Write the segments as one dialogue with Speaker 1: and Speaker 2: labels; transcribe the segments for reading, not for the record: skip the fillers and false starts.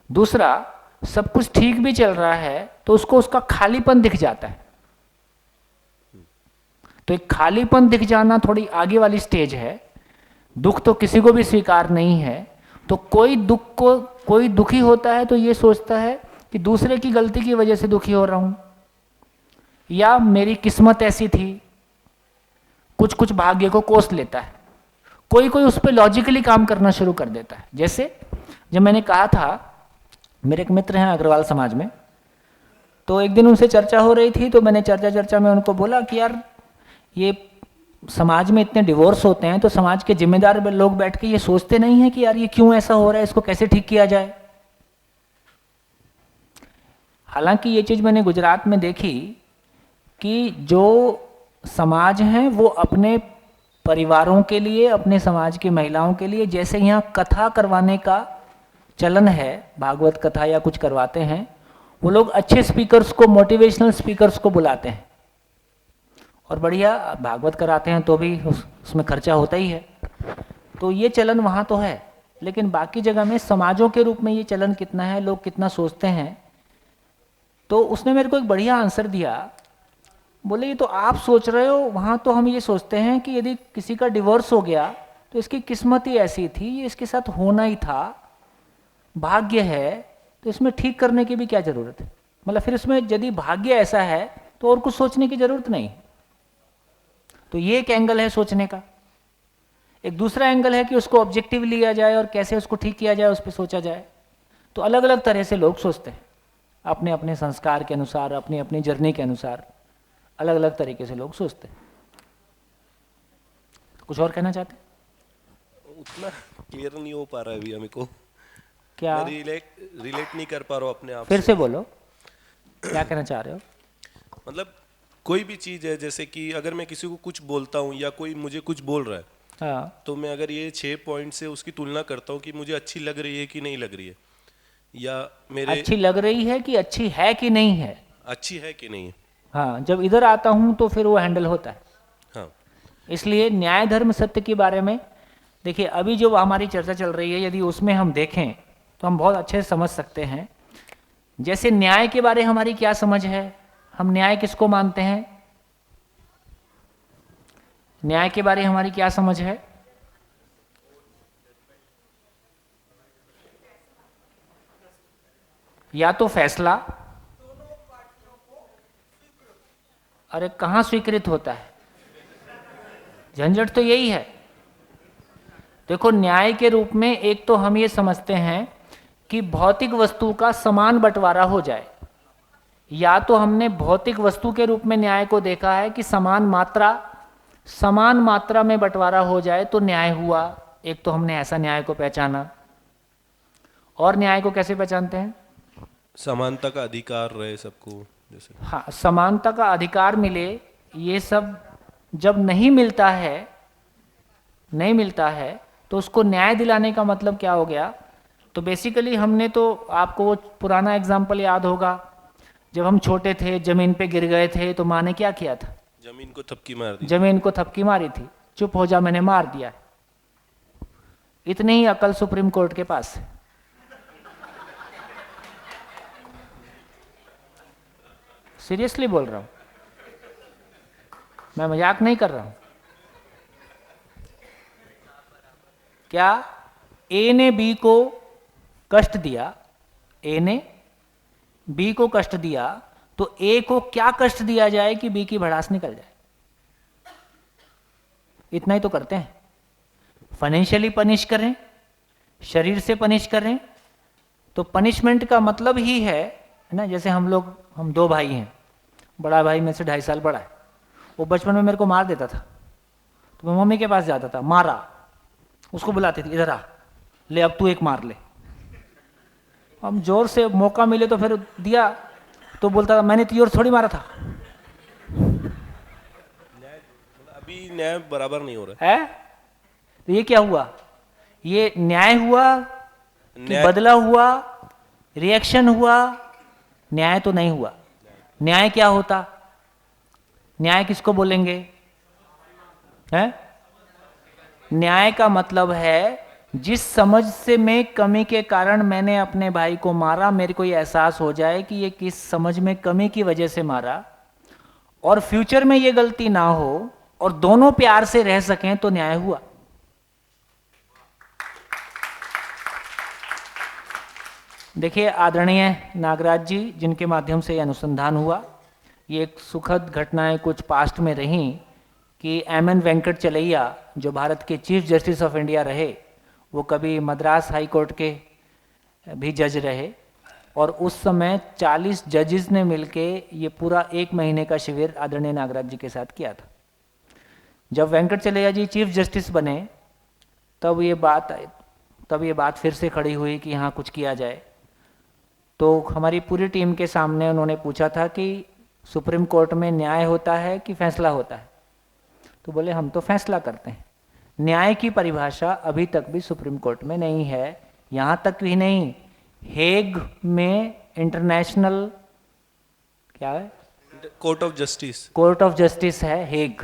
Speaker 1: दूसरा, सब कुछ ठीक भी चल रहा है तो उसको उसका खालीपन दिख जाता है। तो एक खालीपन दिख जाना थोड़ी आगे वाली स्टेज है। दुख तो किसी को भी स्वीकार नहीं है। तो कोई दुखी होता है तो ये सोचता है कि दूसरे की गलती की वजह से दुखी हो रहा हूं, या मेरी किस्मत ऐसी थी। कुछ कुछ भाग्य को कोस लेता है। कोई कोई उस पर लॉजिकली काम करना शुरू कर देता है। जैसे जब मैंने कहा था, मेरे एक मित्र हैं अग्रवाल समाज में, तो एक दिन उनसे चर्चा हो रही थी, तो मैंने चर्चा में उनको बोला कि यार, ये समाज में इतने डिवोर्स होते हैं तो समाज के जिम्मेदार लोग बैठ के ये सोचते नहीं है कि यार ये क्यों ऐसा हो रहा है, इसको कैसे ठीक किया जाए। हालांकि ये चीज़ मैंने गुजरात में देखी कि जो समाज हैं वो अपने परिवारों के लिए, अपने समाज की महिलाओं के लिए, जैसे यहाँ कथा करवाने का चलन है, भागवत कथा या कुछ करवाते हैं, वो लोग अच्छे स्पीकर्स को, मोटिवेशनल स्पीकर्स को बुलाते हैं और बढ़िया भागवत कराते हैं, तो भी उसमें खर्चा होता ही है। तो ये चलन वहाँ तो है, लेकिन बाकी जगह में समाजों के रूप में ये चलन कितना है, लोग कितना सोचते हैं। तो उसने मेरे को एक बढ़िया आंसर दिया। बोले, ये तो आप सोच रहे हो, वहाँ तो हम ये सोचते हैं कि यदि किसी का डिवोर्स हो गया तो इसकी किस्मत ही ऐसी थी, ये इसके साथ होना ही था, भाग्य है, तो इसमें ठीक करने की भी क्या जरूरत है। मतलब फिर इसमें यदि भाग्य ऐसा है तो और कुछ सोचने की जरूरत नहीं। तो ये एक एंगल है सोचने का। एक दूसरा एंगल है कि उसको ऑब्जेक्टिव लिया जाए और कैसे उसको ठीक किया जाए, उस पर सोचा जाए। तो अलग अलग तरह से लोग सोचते हैं, अपने अपने संस्कार के अनुसार, अपनी अपनी जर्नी के अनुसार अलग अलग तरीके से लोग सोचते हैं। कुछ और कहना चाहते हैं?
Speaker 2: उतना क्लियर नहीं हो पा रहा है अभी हमें को।
Speaker 1: क्या?
Speaker 2: मैं रिलेट नहीं कर पा रहा हूँ अपने आप
Speaker 1: फिर से बोलो, क्या कहना चाह रहे हो?
Speaker 2: मतलब कोई भी चीज़ है, जैसे कि अगर मैं किसी को कुछ बोलता हूँ या कोई मुझे कुछ बोल रहा है,
Speaker 1: हाँ,
Speaker 2: तो मैं अगर ये 6 पॉइंट से उसकी तुलना करता हूँ कि मुझे अच्छी लग रही है कि नहीं लग रही है, या मेरे
Speaker 1: अच्छी लग रही है कि अच्छी है कि नहीं है।
Speaker 2: अच्छी है कि नहीं है।
Speaker 1: हाँ, जब इधर आता हूँ तो फिर वो हैंडल होता है।
Speaker 2: हाँ।
Speaker 1: इसलिए न्याय धर्म सत्य के बारे में देखिए, अभी जो हमारी चर्चा चल रही है, यदि उसमें हम देखें तो हम बहुत अच्छे से समझ सकते हैं। जैसे न्याय के बारे में हमारी क्या समझ है, हम न्याय किसको मानते हैं? न्याय के बारे में हमारी क्या समझ है? या तो फैसला, अरे कहाँ स्वीकृत होता है, झंझट तो यही है। देखो, न्याय के रूप में एक तो हम ये समझते हैं कि भौतिक वस्तु का समान बंटवारा हो जाए, या तो हमने भौतिक वस्तु के रूप में न्याय को देखा है कि समान मात्रा में बंटवारा हो जाए तो न्याय हुआ। एक तो हमने ऐसा न्याय को पहचाना। और न्याय को कैसे पहचानते हैं?
Speaker 2: समानता का अधिकार रहे सबको, जैसे।
Speaker 1: हाँ, समानता का अधिकार मिले। ये सब जब नहीं मिलता है तो उसको न्याय दिलाने का मतलब क्या हो गया? तो बेसिकली हमने तो, आपको वो पुराना एग्जाम्पल याद होगा, जब हम छोटे थे, जमीन पे गिर गए थे तो माँ ने क्या किया था?
Speaker 2: जमीन को थपकी मार दी।
Speaker 1: जमीन को थपकी मारी थी, चुप हो जा, मैंने मार दिया। इतनी ही अकल सुप्रीम कोर्ट के पास है। सीरियसली बोल रहा हूं, मैं मजाक नहीं कर रहा हूं। क्या ए ने बी को कष्ट दिया, ए ने बी को कष्ट दिया, तो ए को क्या कष्ट दिया जाए कि बी की भड़ास निकल जाए? इतना ही तो करते हैं। फाइनेंशियली पनिश करें, शरीर से पनिश करें, तो पनिशमेंट का मतलब ही है ना। जैसे हम 2 भाई हैं, बड़ा भाई मेरे से 2.5 साल बड़ा है, वो बचपन में मेरे को मार देता था, तो मैं मम्मी के पास जाता था, मारा, उसको बुलाती थी, इधर आ, ले अब तू एक मार ले। हम जोर से मौका मिले तो फिर दिया, तो बोलता था मैंने तो जोर थोड़ी मारा था।
Speaker 2: अभी न्याय बराबर नहीं हो रहा
Speaker 1: है तो ये क्या हुआ? ये न्याय हुआ कि
Speaker 2: न्याय।
Speaker 1: बदला हुआ, रिएक्शन हुआ? न्याय तो नहीं हुआ। न्याय क्या होता? न्याय किसको बोलेंगे? है? न्याय का मतलब है जिस समझ से में कमी के कारण मैंने अपने भाई को मारा, मेरे को ये एहसास हो जाए कि ये किस समझ में कमी की वजह से मारा, और फ्यूचर में ये गलती ना हो और दोनों प्यार से रह सकें, तो न्याय हुआ। देखिए आदरणीय नागराज जी, जिनके माध्यम से ये अनुसंधान हुआ, ये एक सुखद घटनाएं कुछ पास्ट में रहीं कि एम.एन. वेंकट चलैया, जो भारत के चीफ जस्टिस ऑफ इंडिया रहे, वो कभी मद्रास हाई कोर्ट के भी जज रहे, और उस समय 40 जजेस ने मिलके ये पूरा 1 महीने का शिविर आदरणीय नागराज जी के साथ किया था। जब वेंकट चलैया जी चीफ जस्टिस बने, तब ये बात फिर से खड़ी हुई कि यहाँ कुछ किया जाए। तो हमारी पूरी टीम के सामने उन्होंने पूछा था कि सुप्रीम कोर्ट में न्याय होता है कि फैसला होता है? तो बोले हम तो फैसला करते हैं। न्याय की परिभाषा अभी तक भी सुप्रीम कोर्ट में नहीं है। यहाँ तक भी नहीं, हेग में इंटरनेशनल क्या है,
Speaker 2: कोर्ट ऑफ जस्टिस
Speaker 1: है हेग।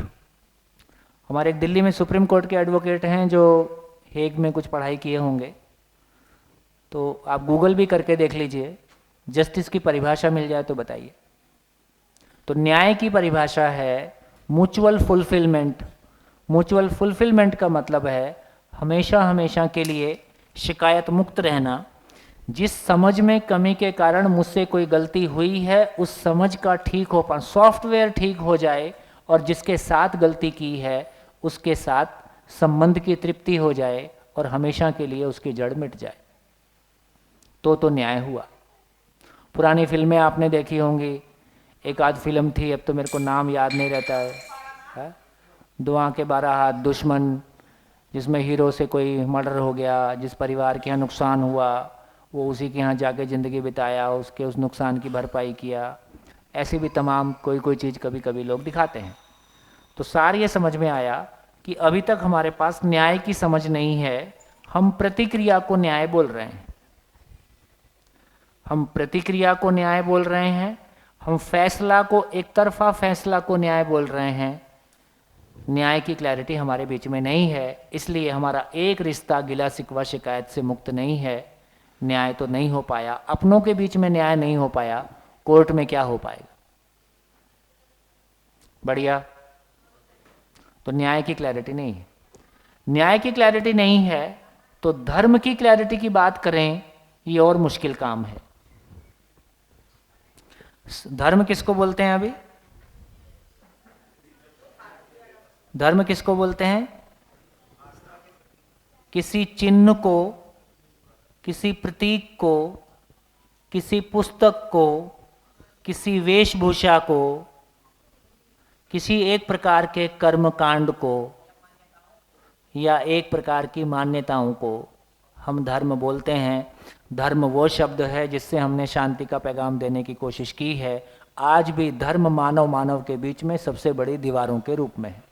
Speaker 1: हमारे एक दिल्ली में सुप्रीम कोर्ट के एडवोकेट हैं जो हेग में कुछ पढ़ाई किए होंगे, तो आप गूगल भी करके देख लीजिए, जस्टिस की परिभाषा मिल जाए तो बताइए। तो न्याय की परिभाषा है म्यूचुअल फुलफिलमेंट। म्यूचुअल फुलफिलमेंट का मतलब है हमेशा हमेशा के लिए शिकायत मुक्त रहना। जिस समझ में कमी के कारण मुझसे कोई गलती हुई है, उस समझ का ठीक हो पाना, सॉफ्टवेयर ठीक हो जाए, और जिसके साथ गलती की है उसके साथ संबंध की तृप्ति हो जाए और हमेशा के लिए उसकी जड़ मिट जाए, तो न्याय हुआ। पुरानी फिल्में आपने देखी होंगी, एक आध फिल्म थी, अब तो मेरे को नाम याद नहीं रहता है, दो आंखें 12 हाथ दुश्मन, जिसमें हीरो से कोई मर्डर हो गया, जिस परिवार के यहाँ नुकसान हुआ वो उसी के यहाँ जाके ज़िंदगी बिताया, उसके उस नुकसान की भरपाई किया। ऐसी भी तमाम कोई चीज़ कभी कभी लोग दिखाते हैं। तो सार ये समझ में आया कि अभी तक हमारे पास न्याय की समझ नहीं है। हम प्रतिक्रिया को न्याय बोल रहे हैं, हम प्रतिक्रिया को न्याय बोल रहे हैं, हम फैसला को, एक तरफा फैसला को न्याय बोल रहे हैं। न्याय की क्लैरिटी हमारे बीच में नहीं है, इसलिए हमारा एक रिश्ता गिला शिकवा शिकायत से मुक्त नहीं है। न्याय तो नहीं हो पाया, अपनों के बीच में न्याय नहीं हो पाया, कोर्ट में क्या हो पाएगा? बढ़िया। तो न्याय की क्लैरिटी नहीं है। न्याय की क्लैरिटी नहीं है तो धर्म की क्लैरिटी की बात करें, ये और मुश्किल काम है। धर्म किसको बोलते हैं? अभी धर्म किसको बोलते हैं? किसी चिन्ह को, किसी प्रतीक को, किसी पुस्तक को, किसी वेशभूषा को, किसी एक प्रकार के कर्म कांड को या एक प्रकार की मान्यताओं को हम धर्म बोलते हैं। धर्म वो शब्द है जिससे हमने शांति का पैगाम देने की कोशिश की है। आज भी धर्म मानव के बीच में सबसे बड़ी दीवारों के रूप में है।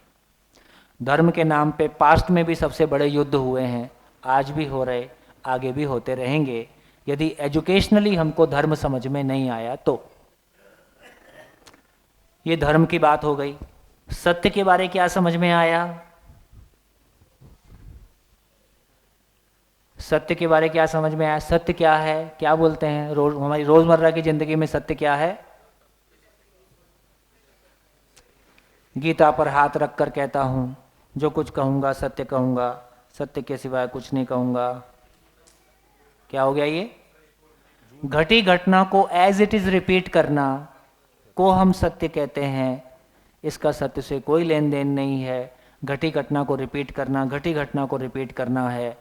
Speaker 1: धर्म के नाम पे पास्ट में भी सबसे बड़े युद्ध हुए हैं, आज भी हो रहे, आगे भी होते रहेंगे, यदि एजुकेशनली हमको धर्म समझ में नहीं आया तो। ये धर्म की बात हो गई। सत्य के बारे क्या समझ में आया? सत्य के बारे क्या समझ में आया? सत्य क्या है, क्या बोलते हैं हमारी रोजमर्रा की जिंदगी में सत्य क्या है? गीता पर हाथ रखकर कहता हूं, जो कुछ कहूंगा सत्य कहूंगा, सत्य के सिवाय कुछ नहीं कहूंगा। क्या हो गया ये? घटी घटना को एज इट इज रिपीट करना को हम सत्य कहते हैं। इसका सत्य से कोई लेन देन नहीं है। घटी घटना को रिपीट करना, घटी घटना को रिपीट करना है।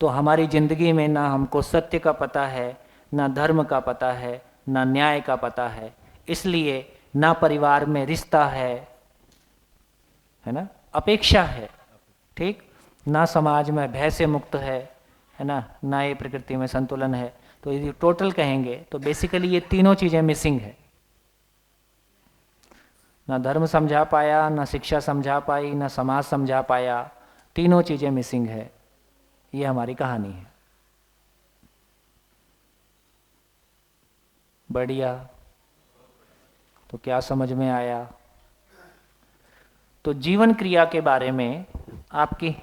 Speaker 1: तो हमारी ज़िंदगी में ना हमको सत्य का पता है, ना धर्म का पता है, ना न्याय का पता है। इसलिए ना परिवार में रिश्ता है ना, अपेक्षा है, ठीक, ना समाज में भय से मुक्त है ना ये प्रकृति में संतुलन है। तो यदि टोटल कहेंगे तो बेसिकली ये तीनों चीज़ें मिसिंग है। ना धर्म समझा पाया, ना शिक्षा समझा पाई, ना समाज समझा पाया, तीनों चीज़ें मिसिंग है। ये हमारी कहानी है। बढ़िया। तो क्या समझ में आया? तो जीवन क्रिया के बारे में आपकी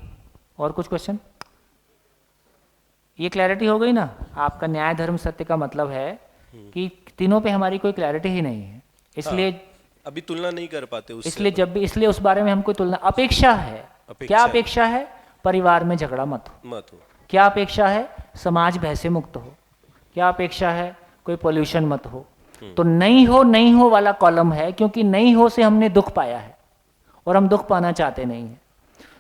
Speaker 1: और कुछ क्वेश्चन? ये क्लैरिटी हो गई ना। आपका न्याय धर्म सत्य का मतलब है कि तीनों पे हमारी कोई क्लैरिटी ही नहीं है, इसलिए
Speaker 2: अभी तुलना नहीं कर पाते उससे।
Speaker 1: इसलिए जब भी, इसलिए उस बारे में हम कोई तुलना, अपेक्षा है। क्या अपेक्षा है? परिवार में झगड़ा मत हो। क्या अपेक्षा है? समाज भय से मुक्त हो। क्या अपेक्षा है? कोई पोल्यूशन मत हो। तो नहीं हो वाला कॉलम है, क्योंकि नहीं हो से हमने दुख पाया है और हम दुख पाना चाहते नहीं है।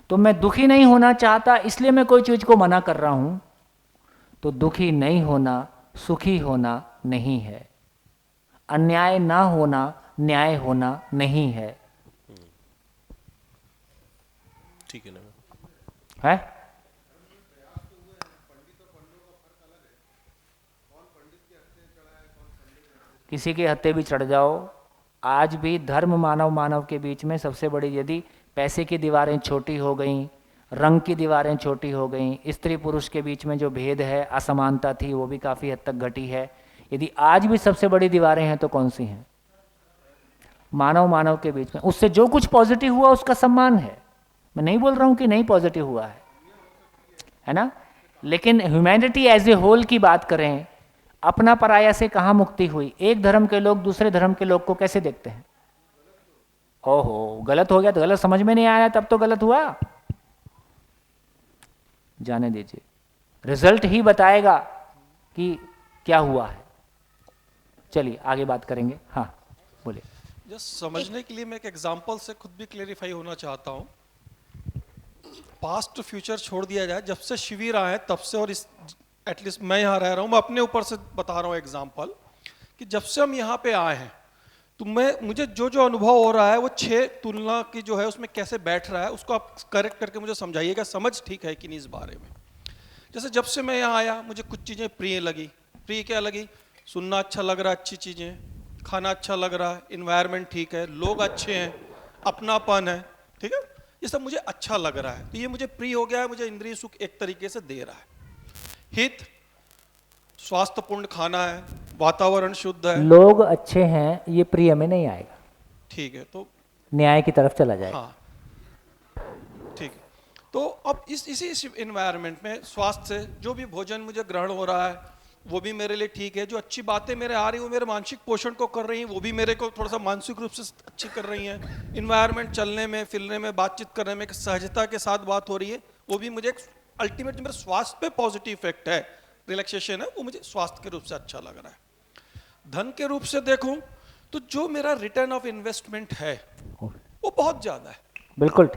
Speaker 1: तो मैं दुखी नहीं होना चाहता, इसलिए मैं कोई चीज को मना कर रहा हूं। तो दुखी नहीं होना सुखी होना नहीं है, अन्याय ना होना न्याय होना नहीं है।
Speaker 2: ठीक है ना?
Speaker 1: है? किसी के हत्थे भी चढ़ जाओ, आज भी धर्म मानव के बीच में सबसे बड़ी, यदि पैसे की दीवारें छोटी हो गई, रंग की दीवारें छोटी हो गई, स्त्री पुरुष के बीच में जो भेद है, असमानता थी, वो भी काफ़ी हद तक घटी है। यदि आज भी सबसे बड़ी दीवारें हैं तो कौन सी हैं? मानव के बीच में। उससे जो कुछ पॉजिटिव हुआ उसका सम्मान है, मैं नहीं बोल रहा हूं कि नहीं पॉजिटिव हुआ है ना। लेकिन ह्यूमैनिटी एज ए होल की बात करें, अपना पराया से कहां मुक्ति हुई? एक धर्म के लोग दूसरे धर्म के लोग को कैसे देखते हैं? ओहो, गलत हो गया तो गलत समझ में नहीं आया, तब तो गलत हुआ। जाने दीजिए, रिजल्ट ही बताएगा कि क्या हुआ है। चलिए आगे बात करेंगे। हाँ बोलिए।
Speaker 3: जस्ट समझने के लिए मैं एक एग्जांपल से खुद भी क्लेरिफाई होना चाहता हूँ। पास्ट फ्यूचर छोड़ दिया जाए, जब से शिविर आए तब से, और इस एटलीस्ट मैं यहाँ रह रहा हूँ, मैं अपने ऊपर से बता रहा हूँ एग्जांपल, कि जब से हम यहाँ पे आए हैं तो मुझे जो अनुभव हो रहा है वो 6 तुलना की जो है उसमें कैसे बैठ रहा है, उसको आप करेक्ट करके मुझे समझाइएगा, समझ ठीक है कि नहीं इस बारे में। जैसे जब से मैं यहाँ आया मुझे कुछ चीज़ें प्रिय लगी। प्रिय क्या लगी? सुनना अच्छा लग रहा है, अच्छी चीज़ें, खाना अच्छा लग रहा है, इन्वायरमेंट ठीक है, लोग अच्छे हैं, अपनापन है, ठीक है, ये सब मुझे अच्छा लग रहा है, तो ये मुझे प्रिय हो गया है, मुझे इंद्रिय सुख एक तरीके से दे रहा है। हित, स्वास्थ्यपूर्ण खाना है, वातावरण शुद्ध है,
Speaker 1: लोग अच्छे हैं, ये प्रिय में नहीं आएगा,
Speaker 3: ठीक है, तो
Speaker 1: न्याय की तरफ चला जाएगा।
Speaker 3: हाँ ठीक है। तो अब इसी इन्वायरमेंट में स्वास्थ्य से जो भी भोजन मुझे ग्रहण हो रहा है वो भी मेरे लिए ठीक है, जो अच्छी बातें मेरे आ रही है वो मेरे मानसिक पोषण को कर रही हैं, वो भी मेरे को थोड़ा सा मानसिक रूप से अच्छी कर रही हैं। इन्वायरमेंट, चलने में फिरने में, बातचीत करने में सहजता के साथ बात हो रही है, वो भी मुझे अल्टीमेटली मेरे स्वास्थ्य पे पॉजिटिव इफेक्ट है, रिलैक्सेशन है, वो मुझे स्वास्थ्य के रूप से अच्छा लग रहा है। धन के रूप से देखूं तो जो मेरा रिटर्न ऑफ इन्वेस्टमेंट है वो बहुत ज्यादा है।
Speaker 1: बिल्कुल।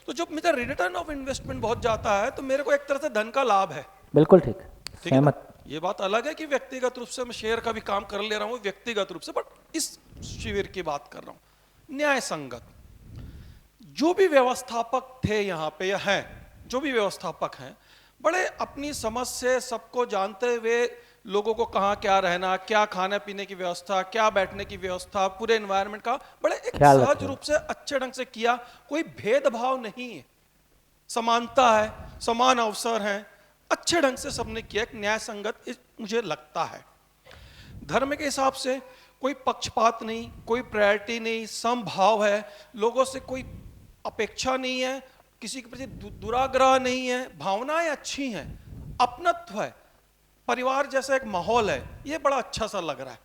Speaker 3: तो जब मेरा रिटर्न ऑफ इन्वेस्टमेंट बहुत जाता है तो मेरे को एक तरह से धन का लाभ है।
Speaker 1: बिल्कुल ठीक,
Speaker 3: ठीक है,
Speaker 1: सहमत।
Speaker 3: ये बात अलग है कि व्यक्तिगत रूप से मैं शेयर का भी काम कर ले रहा हूँ व्यक्तिगत रूप से, बट इस शिविर की बात कर रहा हूँ न्याय संगत। जो भी व्यवस्थापक थे यहाँ पे या हैं, जो भी व्यवस्थापक हैं, बड़े अपनी समझ से सबको जानते हुए लोगों को कहाँ क्या रहना, क्या खाने पीने की व्यवस्था, क्या बैठने की व्यवस्था, पूरे एनवायरनमेंट का बड़े एक सहज रूप से अच्छे ढंग से किया। कोई भेदभाव नहीं है, समानता है, समान अवसर हैं, अच्छे ढंग से सबने किया, एक न्याय संगत मुझे लगता है। धर्म के हिसाब से कोई पक्षपात नहीं, कोई प्रायोरिटी नहीं, समभाव है, लोगों से कोई अपेक्षा नहीं है, किसी के प्रति दुराग्रह नहीं है, भावनाएं अच्छी हैं, अपनत्व है, परिवार जैसा एक माहौल है, ये बड़ा अच्छा सा लग रहा है।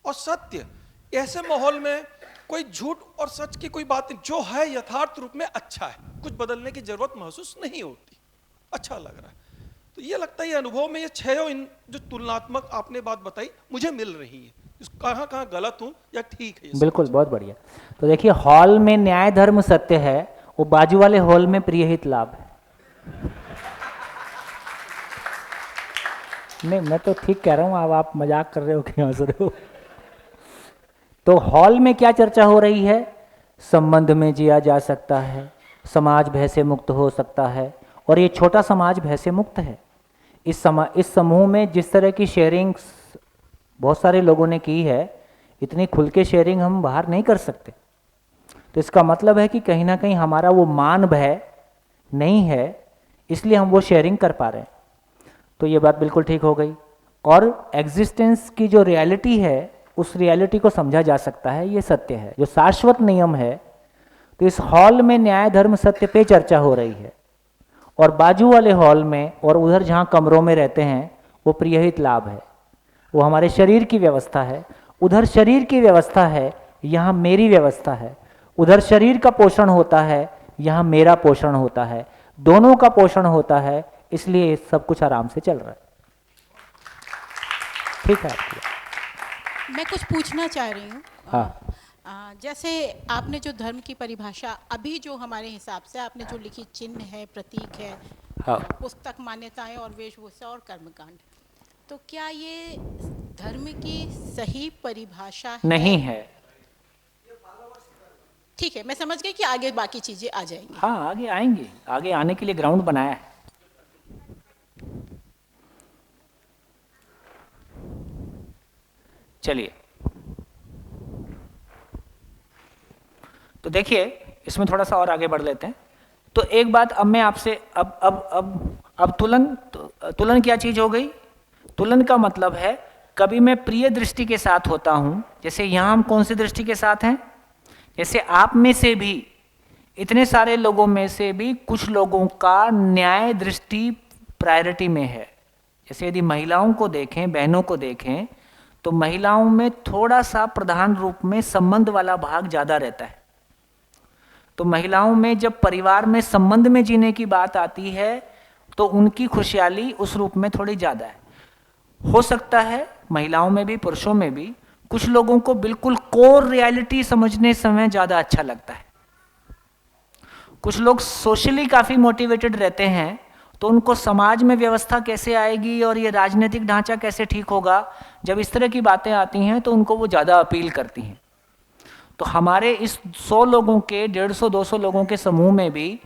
Speaker 3: और सत्य, ऐसे माहौल में कोई झूठ और सच की कोई बात नहीं, जो है यथार्थ रूप में अच्छा है, कुछ बदलने की जरूरत महसूस नहीं होती, अच्छा लग रहा है। तो ये लगता है ये अनुभव में ये 6 इन जो तुलनात्मक आपने बात बताई मुझे मिल रही है, कहाँ कहाँ गलत हूँ या ठीक है।
Speaker 1: बिल्कुल, बहुत बढ़िया। तो देखिए, हॉल में न्याय धर्म सत्य है, वो बाजू वाले हॉल में प्रियहित लाभ है। नहीं, मैं तो ठीक कह रहा हूँ, अब आप मजाक कर रहे हो कि हंस रहे हो। तो हॉल में क्या चर्चा हो रही है? संबंध में जिया जा सकता है, समाज भय से मुक्त हो सकता है, और ये छोटा समाज भय से मुक्त है। इस समूह में जिस तरह की शेयरिंग बहुत सारे लोगों ने की है, इतनी खुल के शेयरिंग हम बाहर नहीं कर सकते। तो इसका मतलब है कि कहीं ना कहीं हमारा वो मान भय नहीं है, इसलिए हम वो शेयरिंग कर पा रहे हैं। तो ये बात बिल्कुल ठीक हो गई। और एग्जिस्टेंस की जो रियलिटी है, उस रियलिटी को समझा जा सकता है, ये सत्य है, जो शाश्वत नियम है। तो इस हॉल में न्याय धर्म सत्य पे चर्चा हो रही है, और बाजू वाले हॉल में और उधर जहाँ कमरों में रहते हैं वो प्रियहित लाभ है, वो हमारे शरीर की व्यवस्था है। उधर शरीर की व्यवस्था है, यहाँ मेरी व्यवस्था है। उधर शरीर का पोषण होता है, यहाँ मेरा पोषण होता है, दोनों का पोषण होता है, इसलिए सब कुछ आराम से चल रहा है। ठीक है आपकी।
Speaker 4: मैं कुछ पूछना चाह रही हूँ।
Speaker 1: हाँ।
Speaker 4: जैसे आपने जो धर्म की परिभाषा अभी जो हमारे हिसाब से आपने जो लिखी, चिन्ह है, प्रतीक है,
Speaker 1: हाँ।
Speaker 4: पुस्तक, मान्यताएं और वेशभूषा और कर्मकांड, तो क्या ये धर्म की सही परिभाषा है?
Speaker 1: नहीं है।
Speaker 4: ठीक है, मैं समझ गई कि आगे बाकी चीजें आ जाएंगी।
Speaker 1: हाँ, आगे आएंगे, आगे आने के लिए ग्राउंड बनाया है। चलिए, तो देखिए इसमें थोड़ा सा और आगे बढ़ लेते हैं। तो एक बात अब मैं आपसे अब तुलन क्या चीज हो गई? तुलन का मतलब है कभी मैं प्रिय दृष्टि के साथ होता हूं, जैसे यहां हम कौन सी दृष्टि के साथ हैं? जैसे आप में से भी, इतने सारे लोगों में से भी कुछ लोगों का न्याय दृष्टि प्रायोरिटी में है। जैसे यदि महिलाओं को देखें, बहनों को देखें, तो महिलाओं में थोड़ा सा प्रधान रूप में संबंध वाला भाग ज्यादा रहता है। तो महिलाओं में जब परिवार में संबंध में जीने की बात आती है तो उनकी खुशहाली उस रूप में थोड़ी ज्यादा है। हो सकता है महिलाओं में भी पुरुषों में भी कुछ लोगों को बिल्कुल कोर रियलिटी समझने समय ज्यादा अच्छा लगता है। कुछ लोग सोशली काफी मोटिवेटेड रहते हैं, तो उनको समाज में व्यवस्था कैसे आएगी और ये राजनीतिक ढांचा कैसे ठीक होगा, जब इस तरह की बातें आती हैं तो उनको वो ज्यादा अपील करती हैं। तो हमारे इस 100 लोगों के 150-200 लोगों के समूह में भी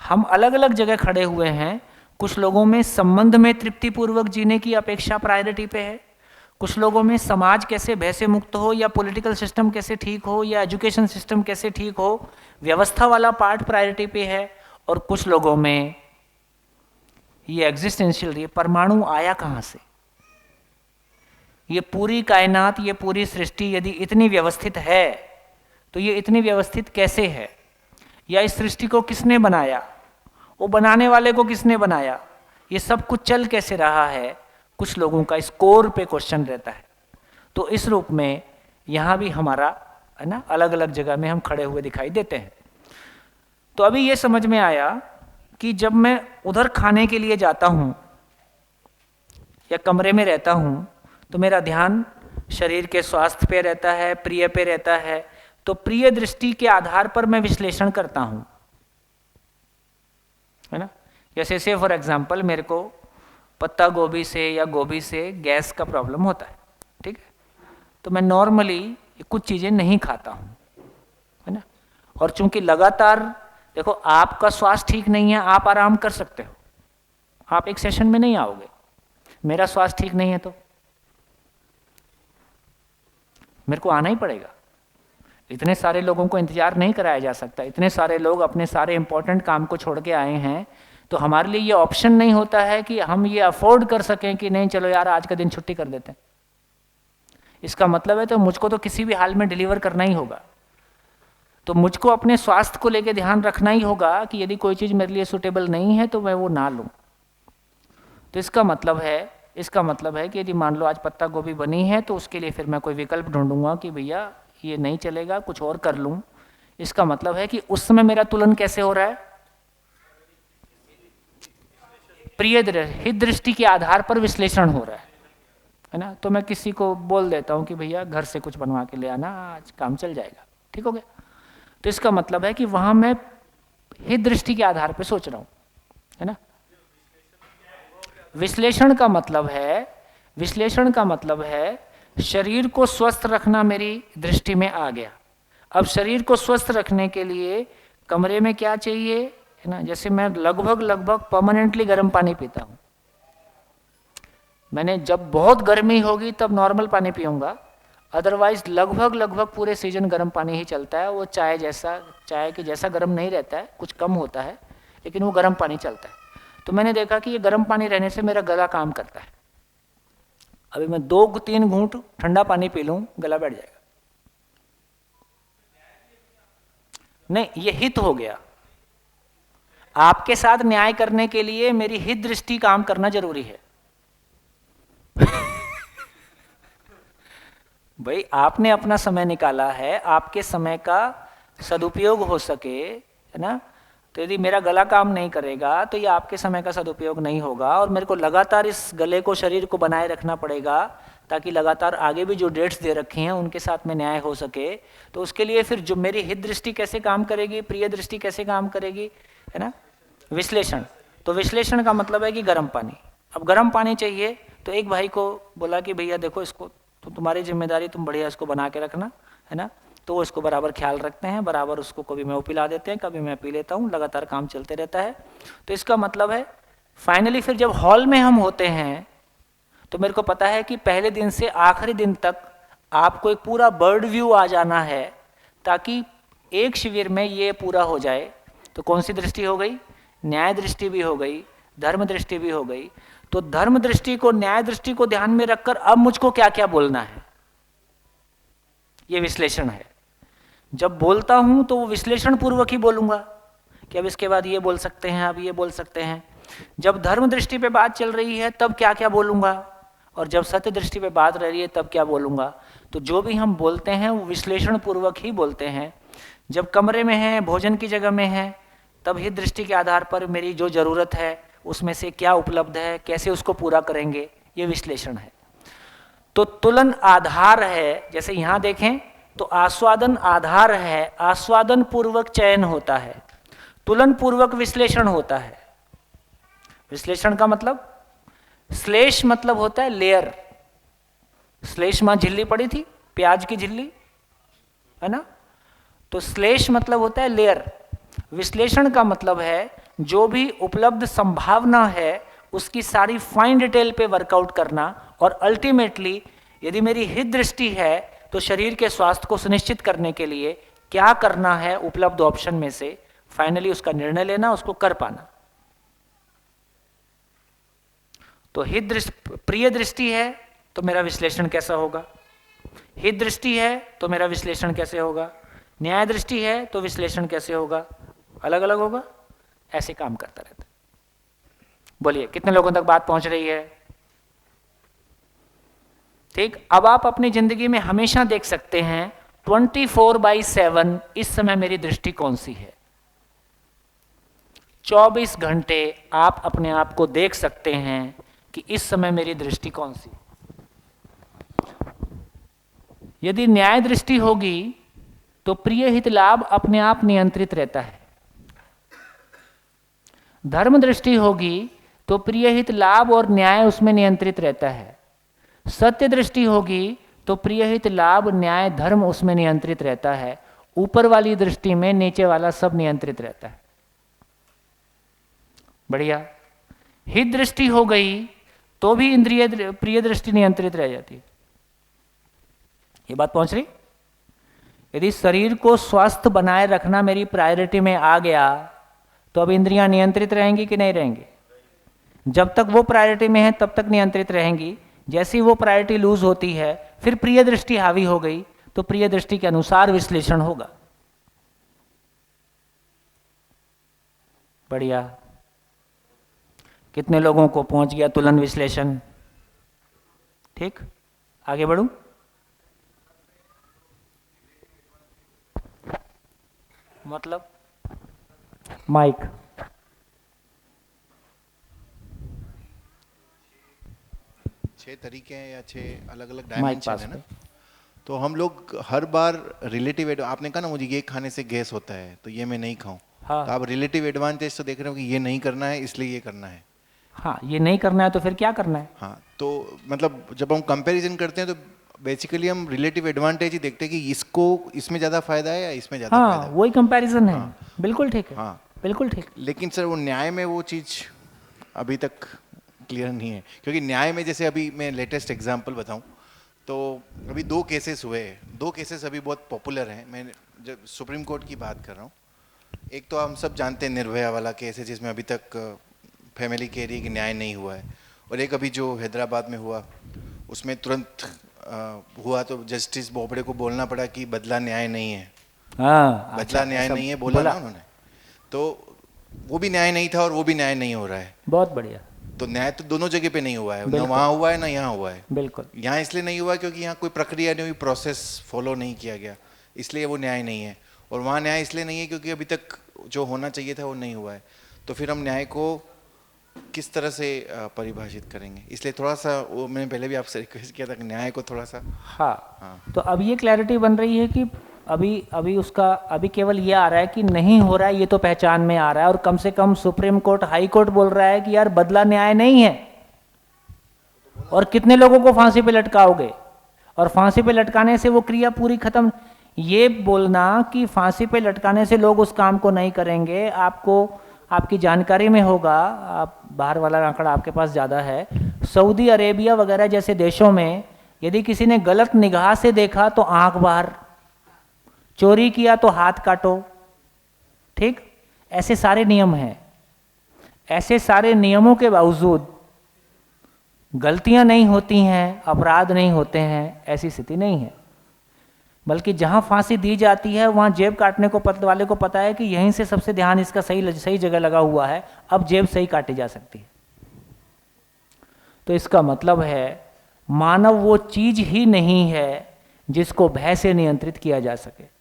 Speaker 1: हम अलग अलग जगह खड़े हुए हैं। कुछ लोगों में संबंध में तृप्तिपूर्वक जीने की अपेक्षा प्रायोरिटी पे है, कुछ लोगों में समाज कैसे भय से मुक्त हो, या पॉलिटिकल सिस्टम कैसे ठीक हो, या एजुकेशन सिस्टम कैसे ठीक हो, व्यवस्था वाला पार्ट प्रायोरिटी पे है, और कुछ लोगों में ये एग्जिस्टेंशियल, ये परमाणु आया कहाँ से, ये पूरी कायनात, ये पूरी सृष्टि यदि इतनी व्यवस्थित है तो ये इतनी व्यवस्थित कैसे है, या इस सृष्टि को किसने बनाया, वो बनाने वाले को किसने बनाया, ये सब कुछ चल कैसे रहा है। कुछ लोगों का स्कोर पे क्वेश्चन रहता है। तो इस रूप में यहाँ भी हमारा है ना, अलग अलग जगह में हम खड़े हुए दिखाई देते हैं। तो अभी ये समझ में आया कि जब मैं उधर खाने के लिए जाता हूँ या कमरे में रहता हूँ तो मेरा ध्यान शरीर के स्वास्थ्य पे रहता है, प्रिय पे रहता है। तो प्रिय दृष्टि के आधार पर मैं विश्लेषण करता हूं, है ना। जैसे से फॉर एग्जांपल मेरे को पत्ता गोभी से या गोभी से गैस का प्रॉब्लम होता है, ठीक है, तो मैं नॉर्मली कुछ चीजें नहीं खाता हूं, है ना। और चूंकि लगातार देखो आपका स्वास्थ्य ठीक नहीं है, आप आराम कर सकते हो, आप एक सेशन में नहीं आओगे। मेरा स्वास्थ्य ठीक नहीं है तो मेरे को आना ही पड़ेगा। इतने सारे लोगों को इंतजार नहीं कराया जा सकता, इतने सारे लोग अपने सारे इंपॉर्टेंट काम को छोड़ के आए हैं, तो हमारे लिए ये ऑप्शन नहीं होता है कि हम ये अफोर्ड कर सकें कि नहीं चलो यार आज का दिन छुट्टी कर देते हैं। इसका मतलब है तो मुझको तो किसी भी हाल में डिलीवर करना ही होगा। तो मुझको अपने स्वास्थ्य को लेकर ध्यान रखना ही होगा कि यदि कोई चीज़ मेरे लिए सुटेबल नहीं है तो मैं वो ना लूँ। तो इसका मतलब है कि यदि मान लो आज पत्ता गोभी बनी है तो उसके लिए फिर मैं कोई विकल्प ढूंढूंगा कि भैया ये नहीं चलेगा, कुछ और कर लूं। इसका मतलब है कि उस समय मेरा तुलन कैसे हो रहा है, प्रिय हित दृष्टि के आधार पर विश्लेषण हो रहा है ना। तो मैं किसी को बोल देता हूं कि भैया घर से कुछ बनवा के ले आना, आज काम चल जाएगा, ठीक हो गया। तो इसका मतलब है कि वहां मैं हित दृष्टि के आधार पर सोच रहा हूं, है ना। विश्लेषण का मतलब है शरीर को स्वस्थ रखना मेरी दृष्टि में आ गया। अब शरीर को स्वस्थ रखने के लिए कमरे में क्या चाहिए, है ना। जैसे मैं लगभग परमानेंटली गर्म पानी पीता हूँ। मैंने जब बहुत गर्मी होगी तब नॉर्मल पानी पीऊंगा, अदरवाइज लगभग पूरे सीजन गर्म पानी ही चलता है। वो चाय के जैसा गर्म नहीं रहता है, कुछ कम होता है, लेकिन वो गर्म पानी चलता है। तो मैंने देखा कि ये गर्म पानी रहने से मेरा गला काम करता है। अभी मैं 2-3 घूंट ठंडा पानी पी लूं, गला बैठ जाएगा। नहीं, ये हित हो गया। आपके साथ न्याय करने के लिए मेरी हित दृष्टि काम करना जरूरी है। भाई आपने अपना समय निकाला है, आपके समय का सदुपयोग हो सके, है ना। तो यदि मेरा गला काम नहीं करेगा तो ये आपके समय का सदुपयोग नहीं होगा, और मेरे को लगातार इस गले को, शरीर को बनाए रखना पड़ेगा ताकि लगातार आगे भी जो डेट्स दे रखी हैं उनके साथ में न्याय हो सके। तो उसके लिए फिर जो मेरी हित दृष्टि कैसे काम करेगी, प्रिय दृष्टि कैसे काम करेगी, है ना, विश्लेषण। तो विश्लेषण का मतलब है कि गर्म पानी। अब गर्म पानी चाहिए तो एक भाई को बोला कि भैया देखो इसको, तो तुम्हारी जिम्मेदारी, तुम बढ़िया इसको बना के रखना, है ना। तो वो इसको बराबर ख्याल रखते हैं, बराबर उसको कभी मैं वो पिला देते हैं, कभी मैं पी लेता हूँ, लगातार काम चलते रहता है। तो इसका मतलब है फाइनली फिर जब हॉल में हम होते हैं तो मेरे को पता है कि पहले दिन से आखिरी दिन तक आपको एक पूरा बर्ड व्यू आ जाना है ताकि एक शिविर में ये पूरा हो जाए। तो कौन सी दृष्टि हो गई? न्याय दृष्टि भी हो गई, धर्म दृष्टि भी हो गई। तो धर्म दृष्टि को, न्याय दृष्टि को ध्यान में रखकर अब मुझको क्या क्या बोलना है, ये विश्लेषण है। जब बोलता हूं तो वो विश्लेषण पूर्वक ही बोलूंगा कि अब इसके बाद ये बोल सकते हैं, अब ये बोल सकते हैं। जब धर्म दृष्टि पे बात चल रही है तब क्या क्या बोलूंगा, और जब सत्य दृष्टि पे बात रह रही है तब क्या बोलूंगा। तो जो भी हम बोलते हैं वो विश्लेषण पूर्वक ही बोलते हैं। जब कमरे में हैं, भोजन की जगह में हैं, तब हित दृष्टि के आधार पर मेरी जो जरूरत है उसमें से क्या उपलब्ध है, कैसे उसको पूरा करेंगे, ये विश्लेषण है। तो तुलन आधार है, जैसे यहां देखें तो आस्वादन आधार है, आस्वादन पूर्वक चयन होता है, तुलन पूर्वक विश्लेषण होता है। विश्लेषण का मतलब, श्लेष मतलब होता है लेयर। श्लेष मां झिल्ली पड़ी थी, प्याज की झिल्ली, है ना। तो श्लेष मतलब होता है लेयर। विश्लेषण का मतलब है जो भी उपलब्ध संभावना है उसकी सारी फाइन डिटेल पे वर्कआउट करना, और अल्टीमेटली यदि मेरी हित दृष्टि है तो शरीर के स्वास्थ्य को सुनिश्चित करने के लिए क्या करना है उपलब्ध ऑप्शन में से फाइनली उसका निर्णय लेना, उसको कर पाना। तो हित दृष्टि, प्रिय दृष्टि है तो मेरा विश्लेषण कैसा होगा, हित दृष्टि है तो मेरा विश्लेषण कैसे होगा, न्याय दृष्टि है तो विश्लेषण कैसे होगा, अलग अलग होगा, ऐसे काम करता रहता है। बोलिए कितने लोगों तक बात पहुंच रही है? ठीक। अब आप अपनी जिंदगी में हमेशा देख सकते हैं 24/7 इस समय मेरी दृष्टि कौन सी है। 24 घंटे आप अपने आप को देख सकते हैं कि इस समय मेरी दृष्टि कौन सी। यदि न्याय दृष्टि होगी तो प्रिय हित लाभ अपने आप नियंत्रित रहता है। धर्म दृष्टि होगी तो प्रिय हित लाभ और न्याय उसमें नियंत्रित रहता है। सत्य दृष्टि होगी तो प्रिय हित लाभ, न्याय, धर्म उसमें नियंत्रित रहता है। ऊपर वाली दृष्टि में नीचे वाला सब नियंत्रित रहता है। बढ़िया। हित दृष्टि हो गई तो भी इंद्रिय प्रिय दृष्टि नियंत्रित रह जाती है। ये बात पहुंच रही? यदि शरीर को स्वस्थ बनाए रखना मेरी प्रायोरिटी में आ गया तो अब इंद्रियां नियंत्रित रहेंगी कि नहीं रहेंगी? जब तक वो प्रायोरिटी में है तब तक नियंत्रित रहेंगी। जैसी वो प्रायोरिटी लूज होती है फिर प्रिय दृष्टि हावी हो गई तो प्रिय दृष्टि के अनुसार विश्लेषण होगा। बढ़िया। कितने लोगों को पहुंच गया तुलन विश्लेषण? ठीक, आगे बढ़ूं? मतलब माइक,
Speaker 5: 6 तरीके हैं या 6 अलग अलग डायमेंशन है ना। तो हम लोग हर बार रिलेटिव, आपने कहा ना मुझे ये खाने से गैस होता है तो ये मैं नहीं खाऊं।
Speaker 1: हाँ।
Speaker 5: तो आप रिलेटिव एडवांटेज तो देख रहे हो कि ये नहीं करना है इसलिए ये करना है।
Speaker 1: हाँ, ये नहीं करना है तो फिर क्या करना है?
Speaker 5: हाँ, तो मतलब जब हम कंपैरिजन करते हैं तो बेसिकली हम रिलेटिव एडवांटेज ही देखते हैं कि इसको इसमें ज़्यादा फायदा है या इसमें ज़्यादा
Speaker 1: हाँ,
Speaker 5: फायदा है।
Speaker 1: वही कंपैरिजन है।
Speaker 5: हाँ।
Speaker 1: बिल्कुल ठीक है।
Speaker 5: हाँ।
Speaker 1: बिल्कुल ठीक।
Speaker 5: लेकिन सर वो न्याय में वो चीज़ अभी तक क्लियर नहीं है, क्योंकि न्याय में जैसे अभी मैं लेटेस्ट एग्जांपल बताऊं तो अभी 2 केसेस हुए हैं। 2 केसेस अभी बहुत पॉपुलर हैं। मैं जब सुप्रीम कोर्ट की बात कर रहा हूँ, एक तो हम सब जानते हैं निर्भया वाला केस है जिसमें अभी तक फैमिली कह रही है कि न्याय नहीं हुआ है, और एक अभी जो हैदराबाद में हुआ उसमें तुरंत हुआ तो जस्टिस बोबड़े को बोलना पड़ा कि बदला न्याय नहीं है।
Speaker 1: हाँ,
Speaker 5: बदला न्याय नहीं है बोला ना उन्होंने। तो वो भी न्याय नहीं था और वो भी न्याय नहीं हो रहा है।
Speaker 1: बहुत बढ़िया,
Speaker 5: तो न्याय तो दोनों जगह पे नहीं हुआ है, ना
Speaker 1: बिल्कुल।
Speaker 5: वहाँ हुआ है ना यहाँ हुआ है।
Speaker 1: बिल्कुल।
Speaker 5: यहाँ इसलिए नहीं हुआ क्योंकि यहाँ कोई प्रक्रिया नहीं हुई, प्रोसेस फॉलो नहीं किया गया, इसलिए वो न्याय नहीं है। और वहाँ न्याय इसलिए नहीं है क्योंकि अभी तक जो होना चाहिए था वो नहीं हुआ है। तो फिर हम न्याय को किस तरह से परिभाषित करेंगे? इसलिए थोड़ा सा वो मैंने पहले भी आपसे रिक्वेस्ट किया था कि न्याय को थोड़ा सा
Speaker 1: हाँ, तो अब ये क्लैरिटी बन रही है कि अभी उसका अभी केवल ये आ रहा है कि नहीं हो रहा है, ये तो पहचान में आ रहा है, और कम से कम सुप्रीम कोर्ट, हाई कोर्ट बोल रहा है कि यार बदला न्याय नहीं है, और कितने लोगों को फांसी पे लटकाओगे, और फांसी पे लटकाने से वो क्रिया पूरी खत्म। ये बोलना कि फांसी पे लटकाने से लोग उस काम को नहीं करेंगे, आपको आपकी जानकारी में होगा, आप बाहर वाला आंकड़ा आपके पास ज़्यादा है, सऊदी अरेबिया वगैरह जैसे देशों में यदि किसी ने गलत निगाह से देखा तो आंख बाहर, चोरी किया तो हाथ काटो, ठीक, ऐसे सारे नियम हैं। ऐसे सारे नियमों के बावजूद गलतियां नहीं होती हैं, अपराध नहीं होते हैं, ऐसी स्थिति नहीं है। बल्कि जहां फांसी दी जाती है वहां जेब काटने को वाले को पता है कि यहीं से सबसे ध्यान इसका सही जगह लगा हुआ है, अब जेब सही काटी जा सकती है। तो इसका मतलब है मानव वो चीज ही नहीं है जिसको भय से नियंत्रित किया जा सके।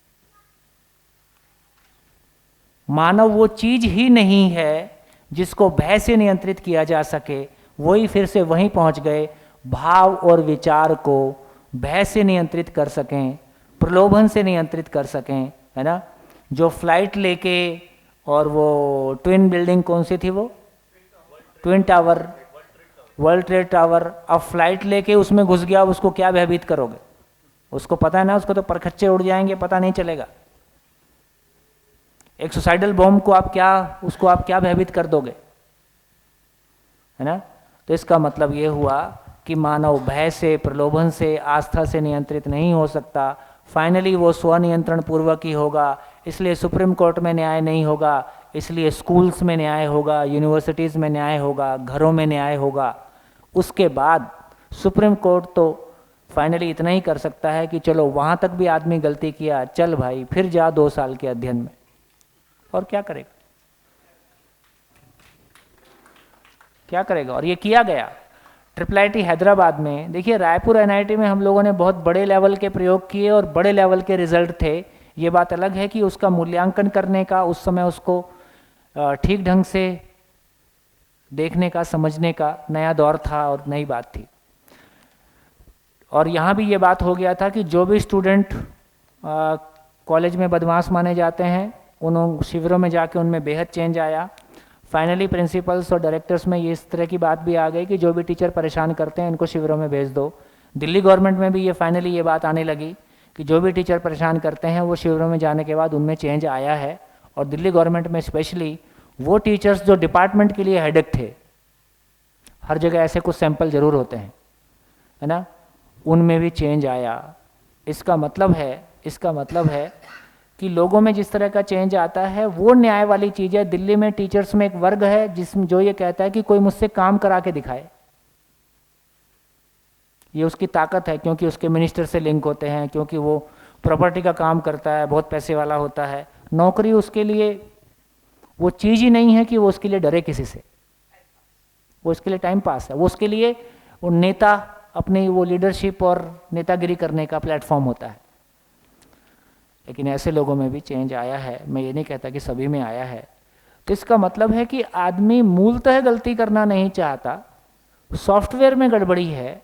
Speaker 1: मानव वो चीज ही नहीं है जिसको भय से नियंत्रित किया जा सके। वही फिर से वहीं पहुंच गए, भाव और विचार को भय से नियंत्रित कर सकें, प्रलोभन से नियंत्रित कर सकें, है ना। जो फ्लाइट लेके, और वो ट्विन बिल्डिंग कौन सी थी, वो twin tower, world trade tower, अब फ्लाइट लेके उसमें घुस गया, उसको क्या भयभीत करोगे? उसको पता है ना, उसको तो परखच्चे उड़ जाएंगे, पता नहीं चलेगा। एक सुसाइडल बॉम्ब को आप क्या भयभीत कर दोगे, है ना। तो इसका मतलब ये हुआ कि मानव भय से, प्रलोभन से, आस्था से नियंत्रित नहीं हो सकता। फाइनली वो स्वनियंत्रण पूर्वक ही होगा। इसलिए सुप्रीम कोर्ट में न्याय नहीं होगा, इसलिए स्कूल्स में न्याय होगा, यूनिवर्सिटीज़ में न्याय होगा, घरों में न्याय होगा। उसके बाद सुप्रीम कोर्ट तो फाइनली इतना ही कर सकता है कि चलो वहाँ तक भी आदमी गलती किया, चल भाई फिर जा 2 साल के अध्ययन में, और क्या करेगा, क्या करेगा। और ये किया गया। IIIT हैदराबाद में, देखिए रायपुर NIT में हम लोगों ने बहुत बड़े लेवल के प्रयोग किए और बड़े लेवल के रिजल्ट थे। ये बात अलग है कि उसका मूल्यांकन करने का, उस समय उसको ठीक ढंग से देखने का, समझने का नया दौर था और नई बात थी। और यहाँ भी ये बात हो गया था कि जो भी स्टूडेंट कॉलेज में बदमाश माने जाते हैं, उन शिविरों में जाके उनमें बेहद चेंज आया। फाइनली प्रिंसिपल्स और डायरेक्टर्स में ये इस तरह की बात भी आ गई कि जो भी टीचर परेशान करते हैं इनको शिविरों में भेज दो। दिल्ली गवर्नमेंट में भी ये फाइनली ये बात आने लगी कि जो भी टीचर परेशान करते हैं वो शिविरों में जाने के बाद उनमें चेंज आया है। और दिल्ली गवर्नमेंट में स्पेशली वो टीचर्स जो डिपार्टमेंट के लिए हेडेक थे, हर जगह ऐसे कुछ सैंपल जरूर होते हैं, है ना, उनमें भी चेंज आया। इसका मतलब है कि लोगों में जिस तरह का चेंज आता है वो न्याय वाली चीज़ है। दिल्ली में टीचर्स में एक वर्ग है जिसमें जो ये कहता है कि कोई मुझसे काम करा के दिखाए। ये उसकी ताकत है, क्योंकि उसके मिनिस्टर से लिंक होते हैं, क्योंकि वो प्रॉपर्टी का काम करता है, बहुत पैसे वाला होता है। नौकरी उसके लिए वो चीज़ ही नहीं है कि वो उसके लिए डरे किसी से, वो उसके लिए टाइम पास है, वो उसके लिए वो नेता, अपनी वो लीडरशिप और नेतागिरी करने का प्लेटफॉर्म होता है। लेकिन ऐसे लोगों में भी चेंज आया है, मैं ये नहीं कहता कि सभी में आया है। तो इसका मतलब है कि आदमी मूलतः गलती करना नहीं चाहता, सॉफ्टवेयर में गड़बड़ी है।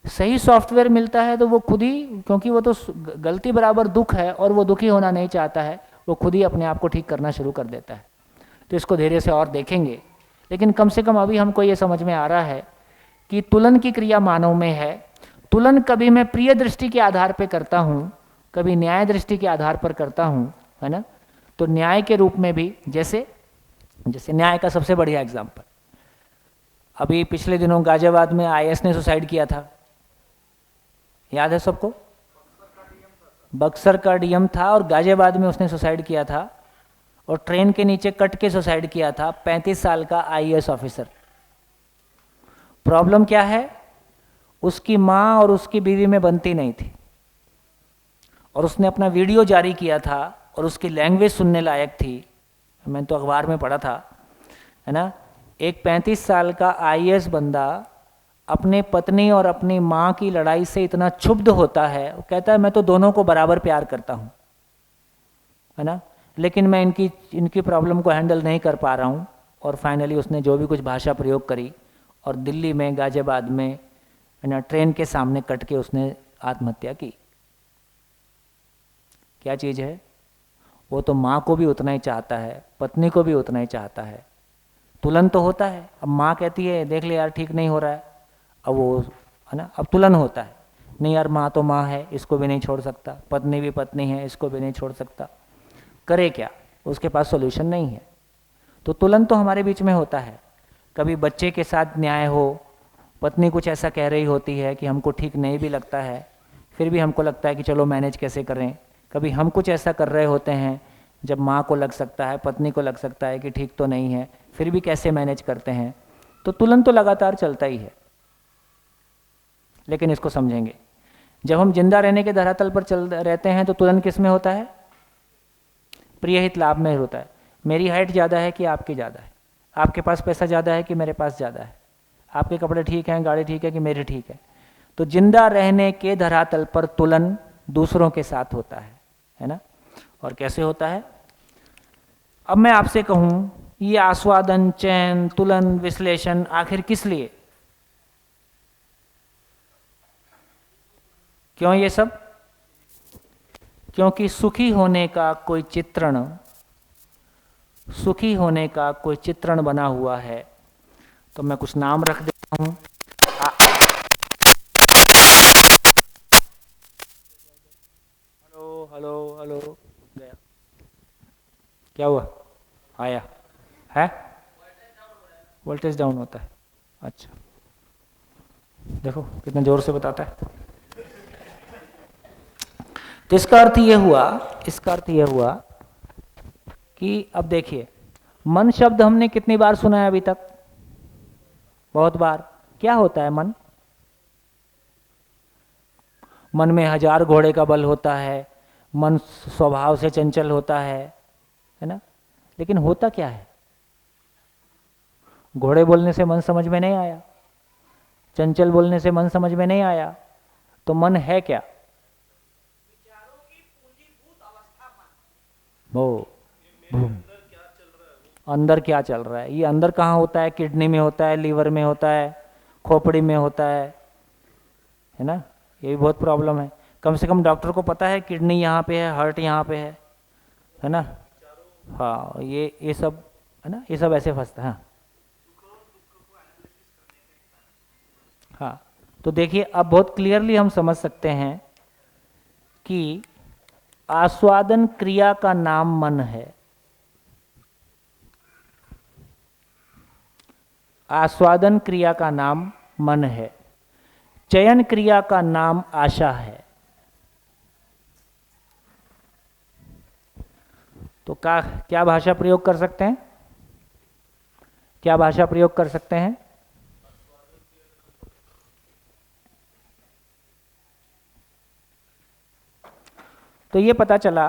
Speaker 1: सही सॉफ्टवेयर मिलता है तो वो खुद ही, क्योंकि वो तो गलती बराबर दुख है और वो दुखी होना नहीं चाहता है, वो खुद ही अपने आप को ठीक करना शुरू कर देता है। तो इसको धैर्य से और देखेंगे, लेकिन कम से कम अभी हमको ये समझ में आ रहा है कि तुलन की क्रिया मानव में है। तुलन कभी मैं प्रिय दृष्टि के आधार पर करता हूँ, कभी न्याय दृष्टि के आधार पर करता हूँ, है ना। तो न्याय के रूप में भी जैसे न्याय का सबसे बढ़िया एग्जाम्पल, अभी पिछले दिनों गाजियाबाद में IS ने सुसाइड किया था, याद है सबको? बक्सर का डीएम था और गाजियाबाद में उसने सुसाइड किया था, और ट्रेन के नीचे कट के सुसाइड किया था, 35 साल का IAS ऑफिसर। प्रॉब्लम क्या है, उसकी माँ और उसकी बीवी में बनती नहीं थी, और उसने अपना वीडियो जारी किया था और उसकी लैंग्वेज सुनने लायक थी, मैंने तो अखबार में पढ़ा था, है ना, एक 35 साल का आईएएस बंदा अपने पत्नी और अपनी माँ की लड़ाई से इतना क्षुब्ध होता है, वो कहता है मैं तो दोनों को बराबर प्यार करता हूँ, है ना, लेकिन मैं इनकी प्रॉब्लम को हैंडल नहीं कर पा रहा हूँ। और फाइनली उसने जो भी कुछ भाषा प्रयोग करी और दिल्ली में गाजियाबाद में, है ना, ट्रेन के सामने कट के उसने आत्महत्या की। क्या चीज़ है? वो तो माँ को भी उतना ही चाहता है, पत्नी को भी उतना ही चाहता है, तुलन तो होता है। अब माँ कहती है देख ले यार ठीक नहीं हो रहा है, अब वो, है ना, अब तुलन होता है, नहीं यार माँ तो माँ है, इसको भी नहीं छोड़ सकता, पत्नी भी पत्नी है, इसको भी नहीं छोड़ सकता, करे क्या, उसके पास सॉल्यूशन नहीं है। तो तुलन तो हमारे बीच में होता है। कभी बच्चे के साथ न्याय हो, पत्नी कुछ ऐसा कह रही होती है कि हमको ठीक नहीं भी लगता है, फिर भी हमको लगता है कि चलो मैनेज कैसे करें। कभी हम कुछ ऐसा कर रहे होते हैं जब माँ को लग सकता है, पत्नी को लग सकता है कि ठीक तो नहीं है, फिर भी कैसे मैनेज करते हैं। तो तुलन तो लगातार चलता ही है। लेकिन इसको समझेंगे, जब हम जिंदा रहने के धरातल पर चल रहते हैं तो तुलन किस में होता है? प्रिय हित लाभ में होता है। मेरी हाइट ज़्यादा है कि आपकी ज़्यादा है, आपके पास पैसा ज़्यादा है कि मेरे पास ज़्यादा है, आपके कपड़े ठीक हैं, गाड़ी ठीक है कि मेरी ठीक है। तो जिंदा रहने के धरातल पर तुलन दूसरों के साथ होता है ना। और कैसे होता है? अब मैं आपसे कहूँ ये आस्वादन, चयन, तुलन, विश्लेषण आखिर किस लिए? क्यों ये सब? क्योंकि सुखी होने का कोई चित्रण, सुखी होने का कोई चित्रण बना हुआ है। तो मैं कुछ नाम रख देता हूं। हेलो हेलो हेलो, गया, क्या हुआ? आया है? वोल्टेज डाउन होता है। अच्छा, देखो कितना जोर से बताता है। तो इसका अर्थ ये हुआ कि अब देखिए, मन शब्द हमने कितनी बार सुना है अभी तक? बहुत बार। क्या होता है मन? मन में 1000 घोड़े का बल होता है, मन स्वभाव से चंचल होता है ना। लेकिन होता क्या है? घोड़े बोलने से मन समझ में नहीं आया, चंचल बोलने से मन समझ में नहीं आया, तो मन है क्या? वो अंदर क्या चल रहा है? ये अंदर कहाँ होता है? किडनी में होता है, लीवर में होता है, खोपड़ी में होता है ना। ये भी बहुत प्रॉब्लम है। कम से कम डॉक्टर को पता है किडनी यहाँ पे है, हार्ट यहाँ पे है ना। हाँ, ये सब है ना, ये सब ऐसे फंसता है। हाँ हाँ, तो देखिए अब बहुत क्लियरली हम समझ सकते हैं कि आस्वादन क्रिया का नाम मन है, आस्वादन क्रिया का नाम मन है, चयन क्रिया का नाम आशा है। तो क्या भाषा प्रयोग कर सकते हैं? क्या भाषा प्रयोग कर सकते हैं? तो ये पता चला,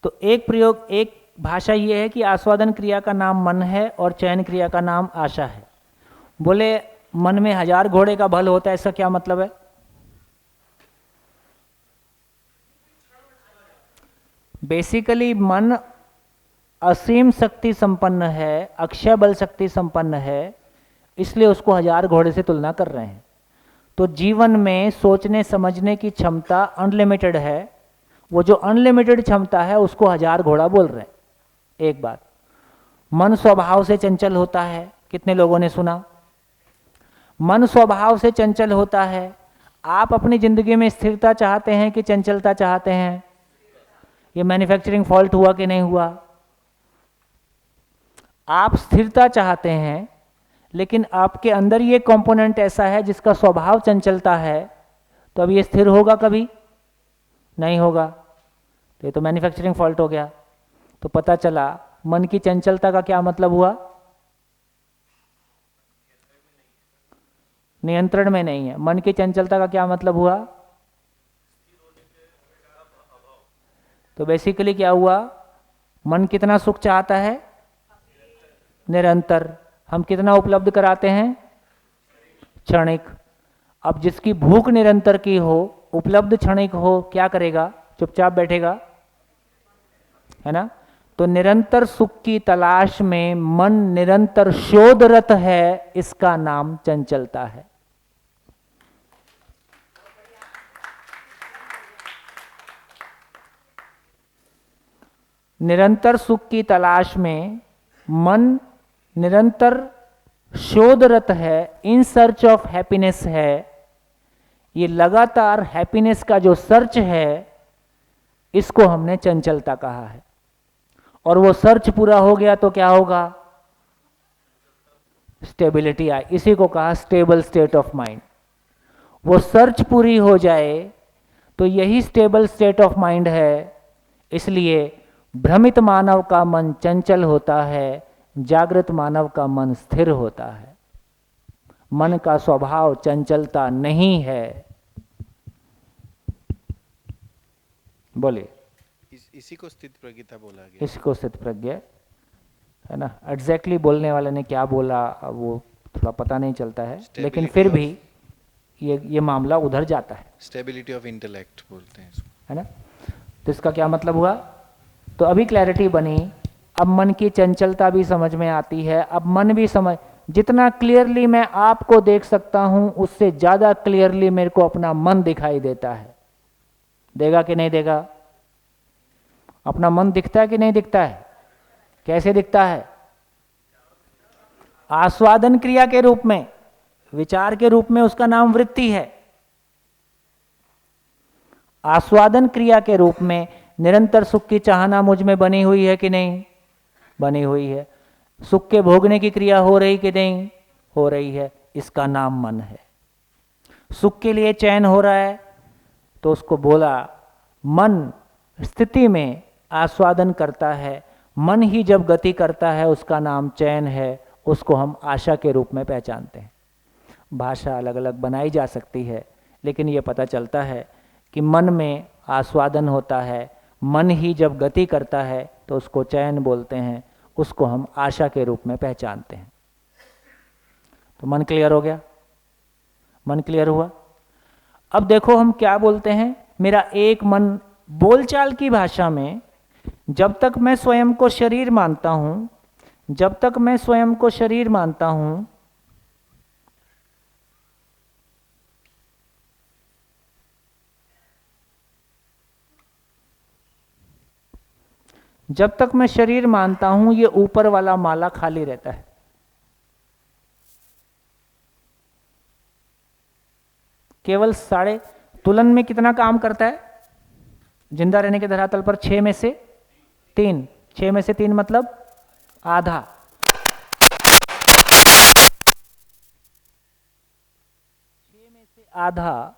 Speaker 1: तो एक भाषा ये है कि आस्वादन क्रिया का नाम मन है और चयन क्रिया का नाम आशा है। बोले मन में 1000 घोड़े का बल होता है, इसका क्या मतलब है? बेसिकली मन असीम शक्ति संपन्न है, अक्षय बल शक्ति संपन्न है, इसलिए उसको 1000 घोड़े से तुलना कर रहे हैं। तो जीवन में सोचने समझने की क्षमता अनलिमिटेड है, वो जो अनलिमिटेड क्षमता है उसको 1000 घोड़ा बोल रहे हैं। एक बात, मन स्वभाव से चंचल होता है, कितने लोगों ने सुना? मन स्वभाव से चंचल होता है। आप अपनी जिंदगी में स्थिरता चाहते हैं कि चंचलता चाहते हैं? ये मैन्युफैक्चरिंग फॉल्ट हुआ कि नहीं हुआ? आप स्थिरता चाहते हैं, लेकिन आपके अंदर ये कंपोनेंट ऐसा है जिसका स्वभाव चंचलता है, तो अब ये स्थिर होगा? कभी नहीं होगा। तो ये तो मैन्युफैक्चरिंग फॉल्ट हो गया। तो पता चला मन की चंचलता का क्या मतलब हुआ? नियंत्रण में नहीं है। मन की चंचलता का क्या मतलब हुआ? तो बेसिकली क्या हुआ? मन कितना सुख चाहता है? निरंतर। हम कितना उपलब्ध कराते हैं? क्षणिक। अब जिसकी भूख निरंतर की हो, उपलब्ध क्षणिक हो, क्या करेगा? चुपचाप बैठेगा, है ना? तो निरंतर सुख की तलाश में मन निरंतर शोधरत है, इसका नाम चंचलता है। निरंतर सुख की तलाश में मन निरंतर शोधरत है, इन सर्च ऑफ हैप्पीनेस है। ये लगातार हैप्पीनेस का जो सर्च है, इसको हमने चंचलता कहा है। और वो सर्च पूरा हो गया तो क्या होगा? स्टेबिलिटी आई। इसी को कहा स्टेबल स्टेट ऑफ माइंड। वो सर्च पूरी हो जाए तो यही स्टेबल स्टेट ऑफ माइंड है। इसलिए भ्रमित मानव का मन चंचल होता है, जागृत मानव का मन स्थिर होता है। मन का स्वभाव चंचलता नहीं है। बोलिए।
Speaker 5: इसी को स्थित प्रज्ञता बोला गया।
Speaker 1: इसको स्थित प्रज्ञ, है ना? एग्जैक्टली बोलने वाले ने क्या बोला वो थोड़ा पता नहीं चलता है, लेकिन फिर भी ये मामला उधर जाता है।
Speaker 5: स्टेबिलिटी ऑफ इंटेलेक्ट बोलते हैं इसको,
Speaker 1: है ना? तो इसका क्या मतलब हुआ? तो अभी क्लैरिटी बनी। अब मन की चंचलता भी समझ में आती है। अब मन भी समझ, जितना क्लियरली मैं आपको देख सकता हूं, उससे ज्यादा क्लियरली मेरे को अपना मन दिखाई देता है। देगा कि नहीं देगा? अपना मन दिखता है कि नहीं दिखता है? कैसे दिखता है? आस्वादन क्रिया के रूप में, विचार के रूप में, उसका नाम वृत्ति है। आस्वादन क्रिया के रूप में निरंतर सुख की चाहना मुझ में बनी हुई है कि नहीं? बनी हुई है। सुख के भोगने की क्रिया हो रही कि नहीं? हो रही है। इसका नाम मन है। सुख के लिए चैन हो रहा है तो उसको बोला मन स्थिति में आस्वादन करता है। मन ही जब गति करता है उसका नाम चैन है। उसको हम आशा के रूप में पहचानते हैं। भाषा अलग अलग बनाई जा सकती है, लेकिन ये पता चलता है कि मन में आस्वादन होता है। मन ही जब गति करता है तो उसको चैन बोलते हैं। उसको हम आशा के रूप में पहचानते हैं। तो मन क्लियर हो गया? मन क्लियर हुआ? अब देखो हम क्या बोलते हैं, मेरा एक मन। बोलचाल की भाषा में जब तक मैं स्वयं को शरीर मानता हूं, जब तक मैं स्वयं को शरीर मानता हूं, जब तक मैं शरीर मानता हूं, ये ऊपर वाला माला खाली रहता है। केवल साढ़े तुलन में कितना काम करता है? जिंदा रहने के धरातल पर 6 में से 3। 6 में से 3 मतलब आधा। 6 में से आधा,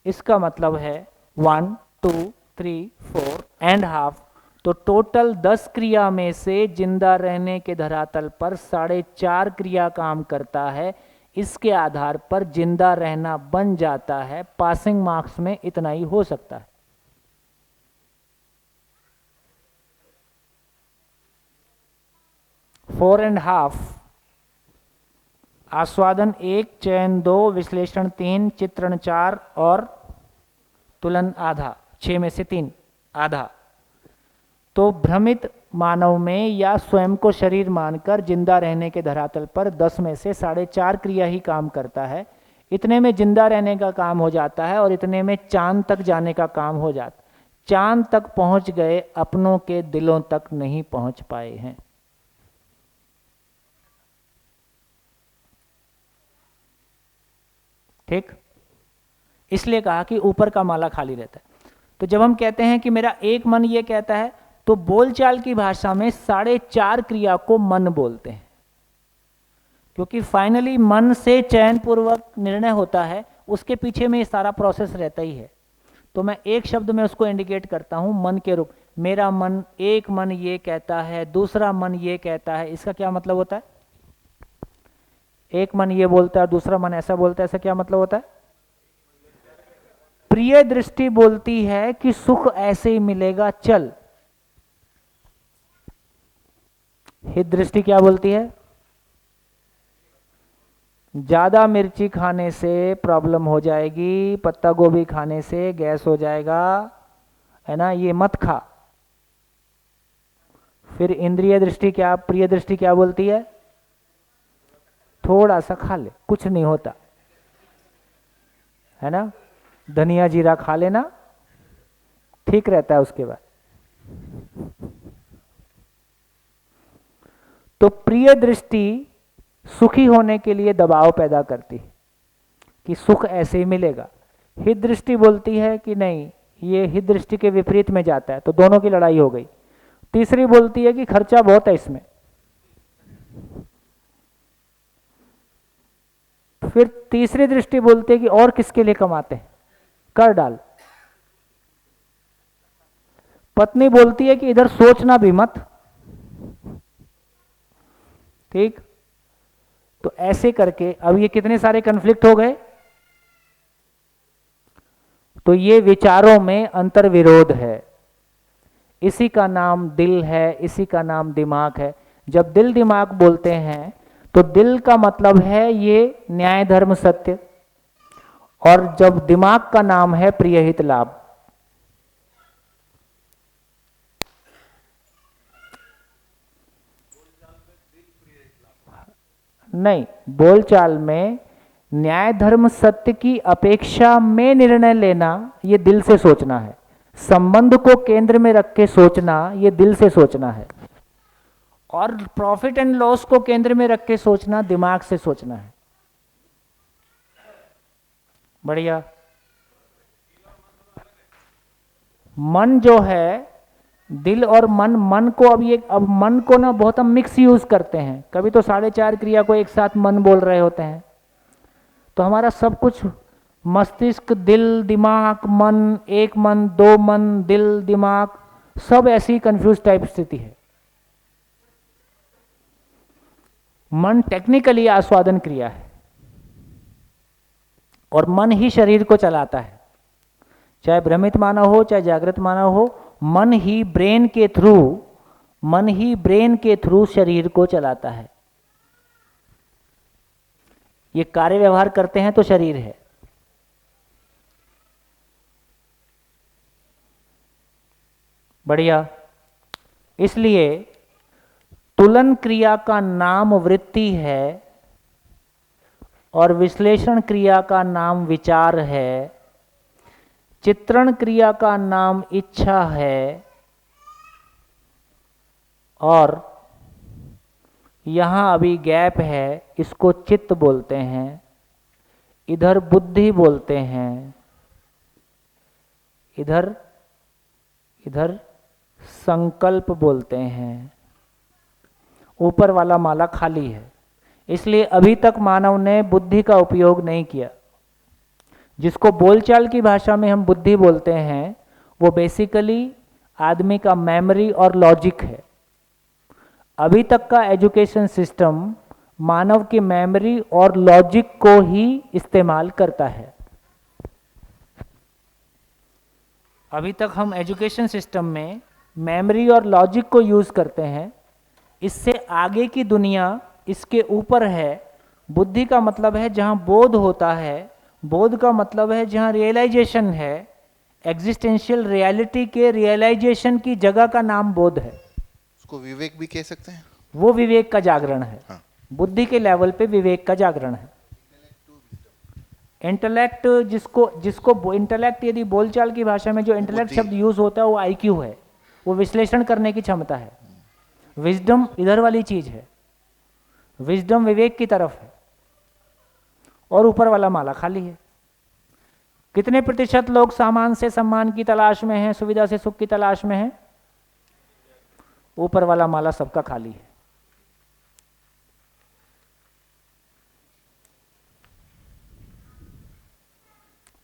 Speaker 1: इसका मतलब है 1 2 3 4 एंड हाफ। तो टोटल 10 क्रिया में से जिंदा रहने के धरातल पर 4.5 क्रिया काम करता है। इसके आधार पर जिंदा रहना बन जाता है। पासिंग मार्क्स में इतना ही हो सकता है। फोर एंड हाफ आस्वादन 1, चयन 2, विश्लेषण 3, चित्रण 4 और तुलन आधा। 6 में से 3 आधा। तो भ्रमित मानव में या स्वयं को शरीर मानकर जिंदा रहने के धरातल पर 10 में से 4.5 क्रिया ही काम करता है। इतने में जिंदा रहने का काम हो जाता है और इतने में चांद तक जाने का काम हो जाता। चांद तक पहुंच गए, अपनों के दिलों तक नहीं पहुंच पाए हैं। ठीक, इसलिए कहा कि ऊपर का माला खाली रहता है। तो जब हम कहते हैं कि मेरा एक मन ये कहता है, तो बोलचाल की भाषा में 4.5 क्रिया को मन बोलते हैं, क्योंकि फाइनली मन से चयन पूर्वक निर्णय होता है। उसके पीछे में ये सारा प्रोसेस रहता ही है। तो मैं एक शब्द में उसको इंडिकेट करता हूं मन के रूप। मेरा मन, एक मन ये कहता है, दूसरा मन ये कहता है। इसका क्या मतलब होता है? एक मन ये बोलता है, दूसरा मन ऐसा बोलता है। ऐसा क्या मतलब होता है? प्रिय दृष्टि बोलती है कि सुख ऐसे ही मिलेगा, चल। हित दृष्टि क्या बोलती है? ज्यादा मिर्ची खाने से प्रॉब्लम हो जाएगी, पत्ता गोभी खाने से गैस हो जाएगा, है ना, ये मत खा। फिर इंद्रिय दृष्टि क्या, प्रिय दृष्टि क्या बोलती है? थोड़ा सा खा ले, कुछ नहीं होता, है ना, धनिया जीरा खा लेना, ठीक रहता है उसके बाद। तो प्रिय दृष्टि सुखी होने के लिए दबाव पैदा करती है कि सुख ऐसे ही मिलेगा। हित दृष्टि बोलती है कि नहीं, ये हित दृष्टि के विपरीत में जाता है, तो दोनों की लड़ाई हो गई। तीसरी बोलती है कि खर्चा बहुत है इसमें। फिर तीसरी दृष्टि बोलती है कि और किसके लिए कमाते हैं, कर डाल। पत्नी बोलती है कि इधर सोचना भी मत, ठीक। तो ऐसे करके अब ये कितने सारे कन्फ्लिक्ट हो गए। तो ये विचारों में अंतर विरोध है, इसी का नाम दिल है, इसी का नाम दिमाग है। जब दिल दिमाग बोलते हैं तो दिल का मतलब है ये न्याय धर्म सत्य, और जब दिमाग का नाम है प्रिय हित लाभ। नहीं, बोलचाल में न्याय धर्म सत्य की अपेक्षा में निर्णय लेना ये दिल से सोचना है। संबंध को केंद्र में रख के सोचना ये दिल से सोचना है, और प्रॉफिट एंड लॉस को केंद्र में रख के सोचना दिमाग से सोचना है। बढ़िया। मन जो है, दिल और मन, मन को अब मन को ना बहुत हम मिक्स यूज करते हैं। कभी तो 4.5 क्रिया को एक साथ मन बोल रहे होते हैं, तो हमारा सब कुछ मस्तिष्क, दिल, दिमाग, मन, एक मन, दो मन, दिल, दिमाग, सब ऐसी कंफ्यूज टाइप स्थिति है। मन टेक्निकली आस्वादन क्रिया है, और मन ही शरीर को चलाता है। चाहे भ्रमित मानव हो चाहे जागृत मानव हो, मन ही ब्रेन के थ्रू शरीर को चलाता है। ये कार्य व्यवहार करते हैं तो शरीर है। बढ़िया। इसलिए तुलन क्रिया का नाम वृत्ति है और विश्लेषण क्रिया का नाम विचार है, चित्रण क्रिया का नाम इच्छा है, और यहां अभी गैप है, इसको चित्त बोलते हैं, इधर बुद्धि बोलते हैं, इधर संकल्प बोलते हैं। ऊपर वाला माला खाली है, इसलिए अभी तक मानव ने बुद्धि का उपयोग नहीं किया। जिसको बोलचाल की भाषा में हम बुद्धि बोलते हैं, वो बेसिकली आदमी का मेमोरी और लॉजिक है। अभी तक का एजुकेशन सिस्टम मानव की मेमोरी और लॉजिक को ही इस्तेमाल करता है। अभी तक हम एजुकेशन सिस्टम में मेमोरी और लॉजिक को यूज करते हैं। इससे आगे की दुनिया इसके ऊपर है। बुद्धि का मतलब है जहां बोध होता है, बोध का मतलब है जहां रियलाइजेशन है। एग्जिस्टेंशियल रियलिटी के रियलाइजेशन की जगह का नाम बोध है।
Speaker 5: उसको विवेक भी कह सकते हैं।
Speaker 1: वो विवेक का जागरण है।
Speaker 5: हाँ।
Speaker 1: बुद्धि के लेवल पे विवेक का जागरण है। इंटेलेक्ट जिसको इंटेलेक्ट, यदि बोलचाल की भाषा में जो इंटेलेक्ट शब्द यूज होता है वो आईक्यू है, वो विश्लेषण करने की क्षमता है। विजडम इधर वाली चीज है, विजडम विवेक की तरफ है, और ऊपर वाला माला खाली है। कितने प्रतिशत लोग सामान से सम्मान की तलाश में हैं, सुविधा से सुख की तलाश में हैं? ऊपर वाला माला सबका खाली है।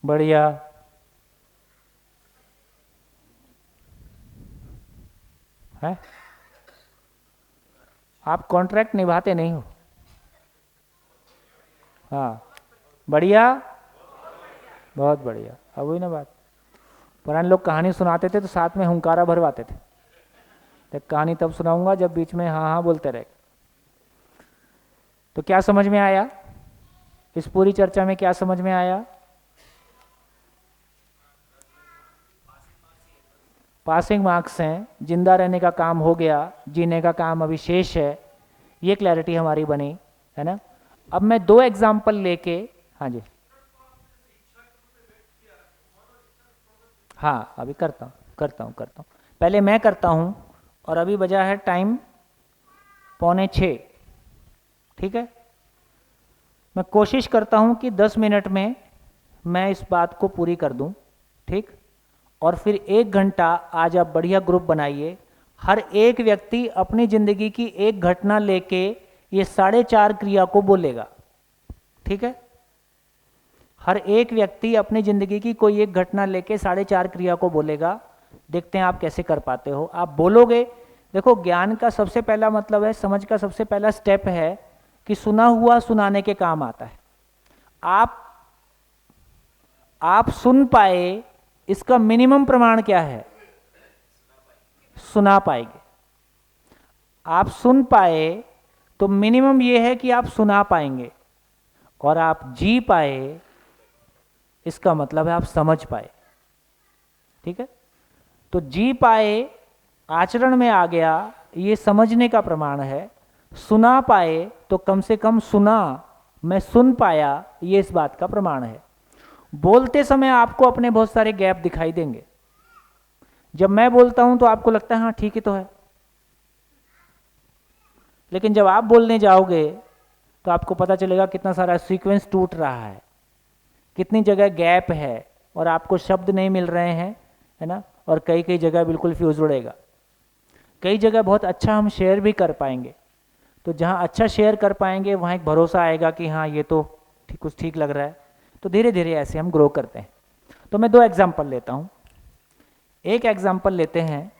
Speaker 1: बढ़िया। है? आप कॉन्ट्रैक्ट निभाते नहीं हो। हाँ, बढ़िया, बहुत बढ़िया। अब वही ना बात, पुराने लोग कहानी सुनाते थे तो साथ में हुंकारा भरवाते थे, तो कहानी तब सुनाऊंगा जब बीच में हाँ हाँ बोलते रहे। तो क्या समझ में आया इस पूरी चर्चा में, क्या समझ में आया? पासिंग मार्क्स हैं, जिंदा रहने का काम हो गया, जीने का काम अभी शेष है, ये क्लैरिटी हमारी बनी है ना। अब मैं 2 एग्जाम्पल लेके, हाँ जी, हाँ अभी करता हूँ पहले मैं करता हूँ। और अभी बजा है टाइम 5:45, ठीक है। मैं कोशिश करता हूँ कि 10 मिनट में मैं इस बात को पूरी कर दूँ, ठीक। और फिर 1 घंटा आज आप बढ़िया ग्रुप बनाइए, हर एक व्यक्ति अपनी ज़िंदगी की एक घटना लेके ये 4.5 क्रिया को बोलेगा, ठीक है। हर एक व्यक्ति अपनी ज़िंदगी की कोई एक घटना लेके 4.5 क्रिया को बोलेगा। देखते हैं आप कैसे कर पाते हो। आप बोलोगे, देखो ज्ञान का सबसे पहला मतलब है, समझ का सबसे पहला स्टेप है कि सुना हुआ सुनाने के काम आता है। आप सुन पाए, इसका मिनिमम प्रमाण क्या है? सुना पाएंगे। आप सुन पाए तो मिनिमम ये है कि आप सुना पाएंगे, और आप जी पाए इसका मतलब है आप समझ पाए, ठीक है। तो जी पाए आचरण में आ गया, ये समझने का प्रमाण है। सुना पाए तो कम से कम सुना, मैं सुन पाया, ये इस बात का प्रमाण है। बोलते समय आपको अपने बहुत सारे गैप दिखाई देंगे। जब मैं बोलता हूं तो आपको लगता है हाँ ठीक ही तो है, लेकिन जब आप बोलने जाओगे तो आपको पता चलेगा कितना सारा सीक्वेंस टूट रहा है, कितनी जगह गैप है, और आपको शब्द नहीं मिल रहे हैं, है ना। और कई कई जगह बिल्कुल फ्यूज उड़ेगा, कई जगह बहुत अच्छा हम शेयर भी कर पाएंगे। तो जहाँ अच्छा शेयर कर पाएंगे वहाँ एक भरोसा आएगा कि हाँ ये तो कुछ ठीक लग रहा है। तो धीरे धीरे ऐसे हम ग्रो करते हैं। तो मैं 2 एग्जाम्पल लेता हूँ। एक एग्जाम्पल लेते हैं,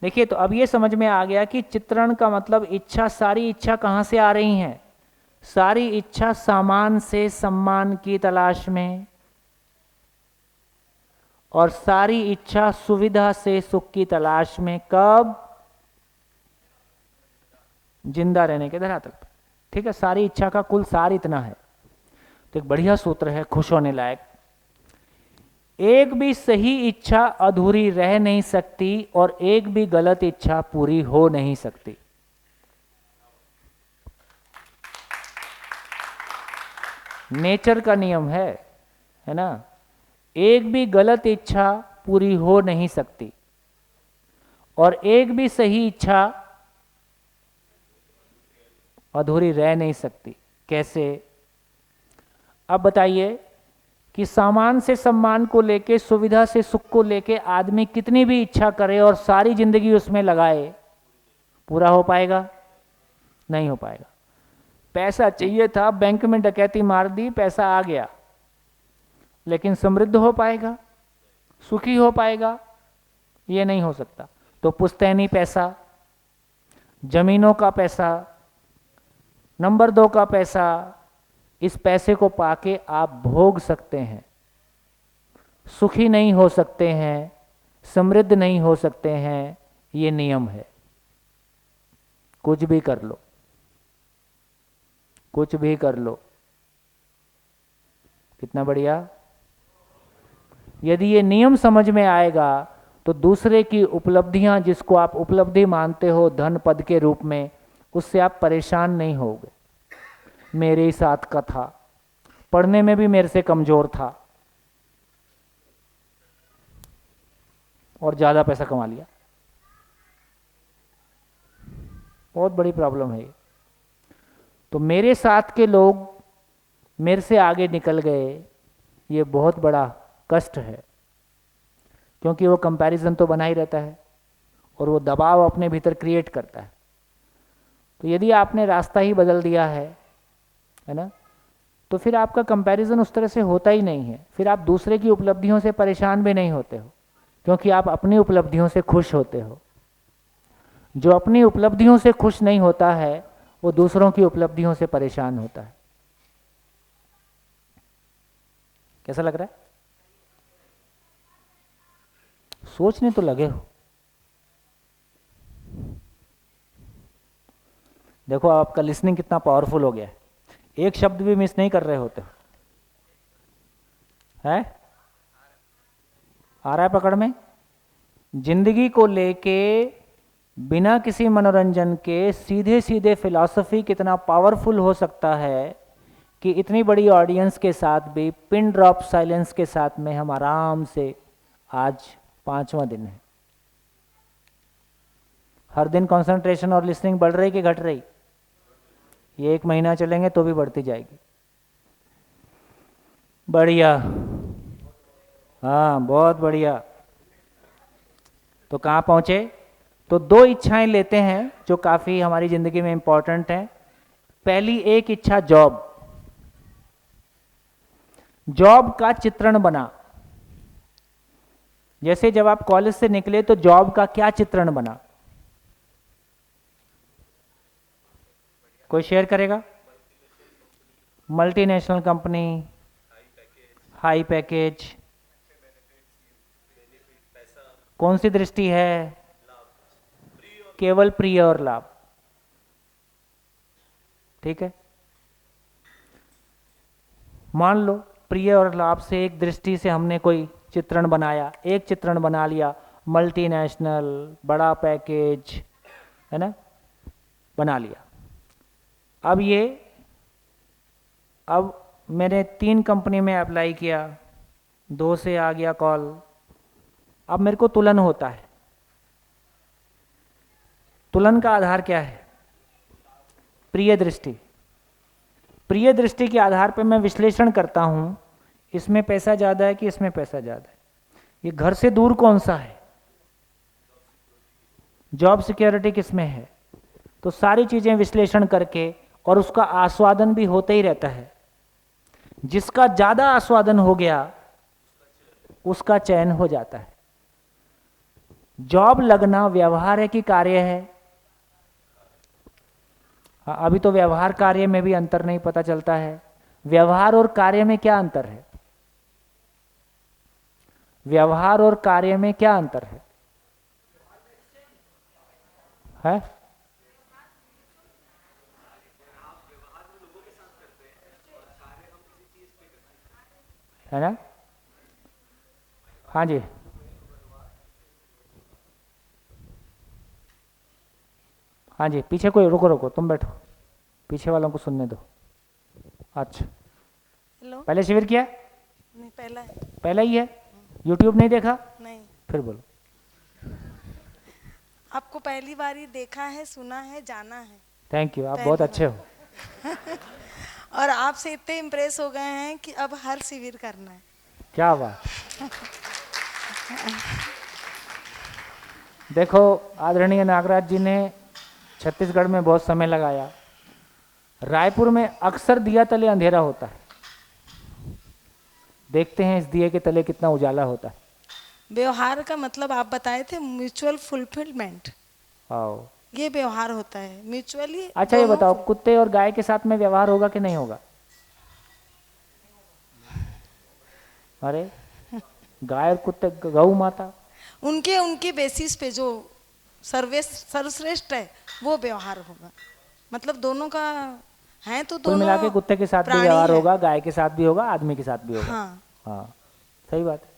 Speaker 1: देखिए। तो अब ये समझ में आ गया कि चित्रण का मतलब इच्छा, सारी इच्छा कहाँ से आ रही हैं? सारी इच्छा सामान से सम्मान की तलाश में, और सारी इच्छा सुविधा से सुख की तलाश में। कब? जिंदा रहने के धरातल पर, ठीक है। सारी इच्छा का कुल सार इतना है। तो एक बढ़िया सूत्र है, खुश होने लायक। एक भी सही इच्छा अधूरी रह नहीं सकती, और एक भी गलत इच्छा पूरी हो नहीं सकती। नेचर का नियम है ना। एक भी गलत इच्छा पूरी हो नहीं सकती, और एक भी सही इच्छा अधूरी रह नहीं सकती। कैसे? अब बताइए कि सामान से सम्मान को लेके, सुविधा से सुख को लेके आदमी कितनी भी इच्छा करे और सारी जिंदगी उसमें लगाए, पूरा हो पाएगा? नहीं हो पाएगा। पैसा चाहिए था, बैंक में डकैती मार दी, पैसा आ गया, लेकिन समृद्ध हो पाएगा, सुखी हो पाएगा? ये नहीं हो सकता। तो पुश्तैनी पैसा, जमीनों का पैसा, नंबर 2 का पैसा, इस पैसे को पाके आप भोग सकते हैं, सुखी नहीं हो सकते हैं, समृद्ध नहीं हो सकते हैं। ये नियम है। कुछ भी कर लो, कुछ भी कर लो। कितना बढ़िया। यदि ये नियम समझ में आएगा तो दूसरे की उपलब्धियां, जिसको आप उपलब्धि मानते हो धन पद के रूप में, उससे आप परेशान नहीं होगे। मेरे ही साथ का था, पढ़ने में भी मेरे से कमजोर था, और ज्यादा पैसा कमा लिया। बहुत बड़ी प्रॉब्लम है ये। तो मेरे साथ के लोग मेरे से आगे निकल गए, ये बहुत बड़ा कष्ट है, क्योंकि वो कंपैरिजन तो बना ही रहता है और वो दबाव अपने भीतर क्रिएट करता है। तो यदि आपने रास्ता ही बदल दिया है ना, तो फिर आपका कंपैरिजन उस तरह से होता ही नहीं है। फिर आप दूसरे की उपलब्धियों से परेशान भी नहीं होते हो, क्योंकि आप अपनी उपलब्धियों से खुश होते हो। जो अपनी उपलब्धियों से खुश नहीं होता है वो दूसरों की उपलब्धियों से परेशान होता है। कैसा लग रहा है? सोचने तो लगे हो। देखो आपका लिसनिंग कितना पावरफुल हो गया है, एक शब्द भी मिस नहीं कर रहे होते हो, है आ रहा है पकड़ में। जिंदगी को लेके बिना किसी मनोरंजन के सीधे सीधे फिलॉसफी कितना पावरफुल हो सकता है कि इतनी बड़ी ऑडियंस के साथ भी पिन ड्रॉप साइलेंस के साथ में हम आराम से, आज 5वां दिन है, हर दिन कंसंट्रेशन और लिसनिंग बढ़ रही कि घट रही? ये 1 महीना चलेंगे तो भी बढ़ती जाएगी। बढ़िया, हाँ बहुत बढ़िया। तो कहाँ पहुँचे? तो 2 इच्छाएं लेते हैं जो काफ़ी हमारी ज़िंदगी में इम्पॉर्टेंट हैं। पहली एक इच्छा जॉब, जॉब का चित्रण बना। जैसे जब आप कॉलेज से निकले तो जॉब का क्या चित्रण बना? कोई शेयर करेगा? मल्टीनेशनल कंपनी, हाई पैकेज, कौन सी दृष्टि है? केवल प्रिय और लाभ। ठीक है, मान लो प्रिय और लाभ से एक दृष्टि से हमने कोई चित्रण बनाया, एक चित्रण बना लिया, मल्टीनेशनल, बड़ा पैकेज, है ना, बना लिया। अब मैंने 3 कंपनी में अप्लाई किया, 2 से आ गया कॉल। अब मेरे को तुलन होता है। तुलन का आधार क्या है? प्रिय दृष्टि। प्रिय दृष्टि के आधार पर मैं विश्लेषण करता हूं, इसमें पैसा ज़्यादा है कि इसमें पैसा ज़्यादा है, ये घर से दूर कौन सा है, जॉब सिक्योरिटी किसमें है। तो सारी चीज़ें विश्लेषण करके, और उसका आस्वादन भी होते ही रहता है। जिसका ज़्यादा आस्वादन हो गया उसका चयन हो जाता है। जॉब लगना व्यवहार है कि कार्य है? अभी तो व्यवहार कार्य में भी अंतर नहीं पता चलता है। व्यवहार और कार्य में क्या अंतर है? व्यवहार और कार्य में क्या अंतर है? है ना? हाँ जी, हाँ जी, पीछे कोई, रुको रुको, तुम बैठो, पीछे वालों को सुनने दो। अच्छा,
Speaker 6: हेलो।
Speaker 1: पहले शिविर किया?
Speaker 6: नहीं, पहला है।
Speaker 1: पहला ही है? यूट्यूब नहीं देखा?
Speaker 6: नहीं,
Speaker 1: फिर बोलो।
Speaker 6: आपको पहली बार ही देखा है, सुना है, जाना है।
Speaker 1: थैंक यू, आप
Speaker 6: पहली
Speaker 1: बहुत अच्छे हो।
Speaker 6: और आपसे इतने इम्प्रेस हो गए हैं कि अब हर शिविर करना है।
Speaker 1: क्या बात। देखो, आदरणीय नागराज जी ने छत्तीसगढ़ में बहुत समय लगाया। रायपुर में अक्सर दिया तले अंधेरा होता है, देखते हैं इस दिए के तले कितना उजाला होता है।
Speaker 6: व्यवहार का मतलब आप बताए थे म्यूचुअल फुलफिलमेंट,
Speaker 1: आओ,
Speaker 6: ये व्यवहार होता है म्यूचुअली।
Speaker 1: अच्छा ये बताओ, कुत्ते और गाय के साथ में व्यवहार होगा कि नहीं होगा? अरे गाय और कुत्ते, गौ माता,
Speaker 6: उनके उनके बेसिस पे जो सर्वश्रेष्ठ है वो व्यवहार होगा। मतलब दोनों का है तो
Speaker 1: कुल
Speaker 6: दोनों
Speaker 1: मिला के कुत्ते के साथ भी
Speaker 6: प्राणी
Speaker 1: व्यवहार
Speaker 6: है।
Speaker 1: होगा, गाय के साथ भी होगा, आदमी के साथ भी होगा।
Speaker 6: हाँ,
Speaker 1: हाँ, सही बात है।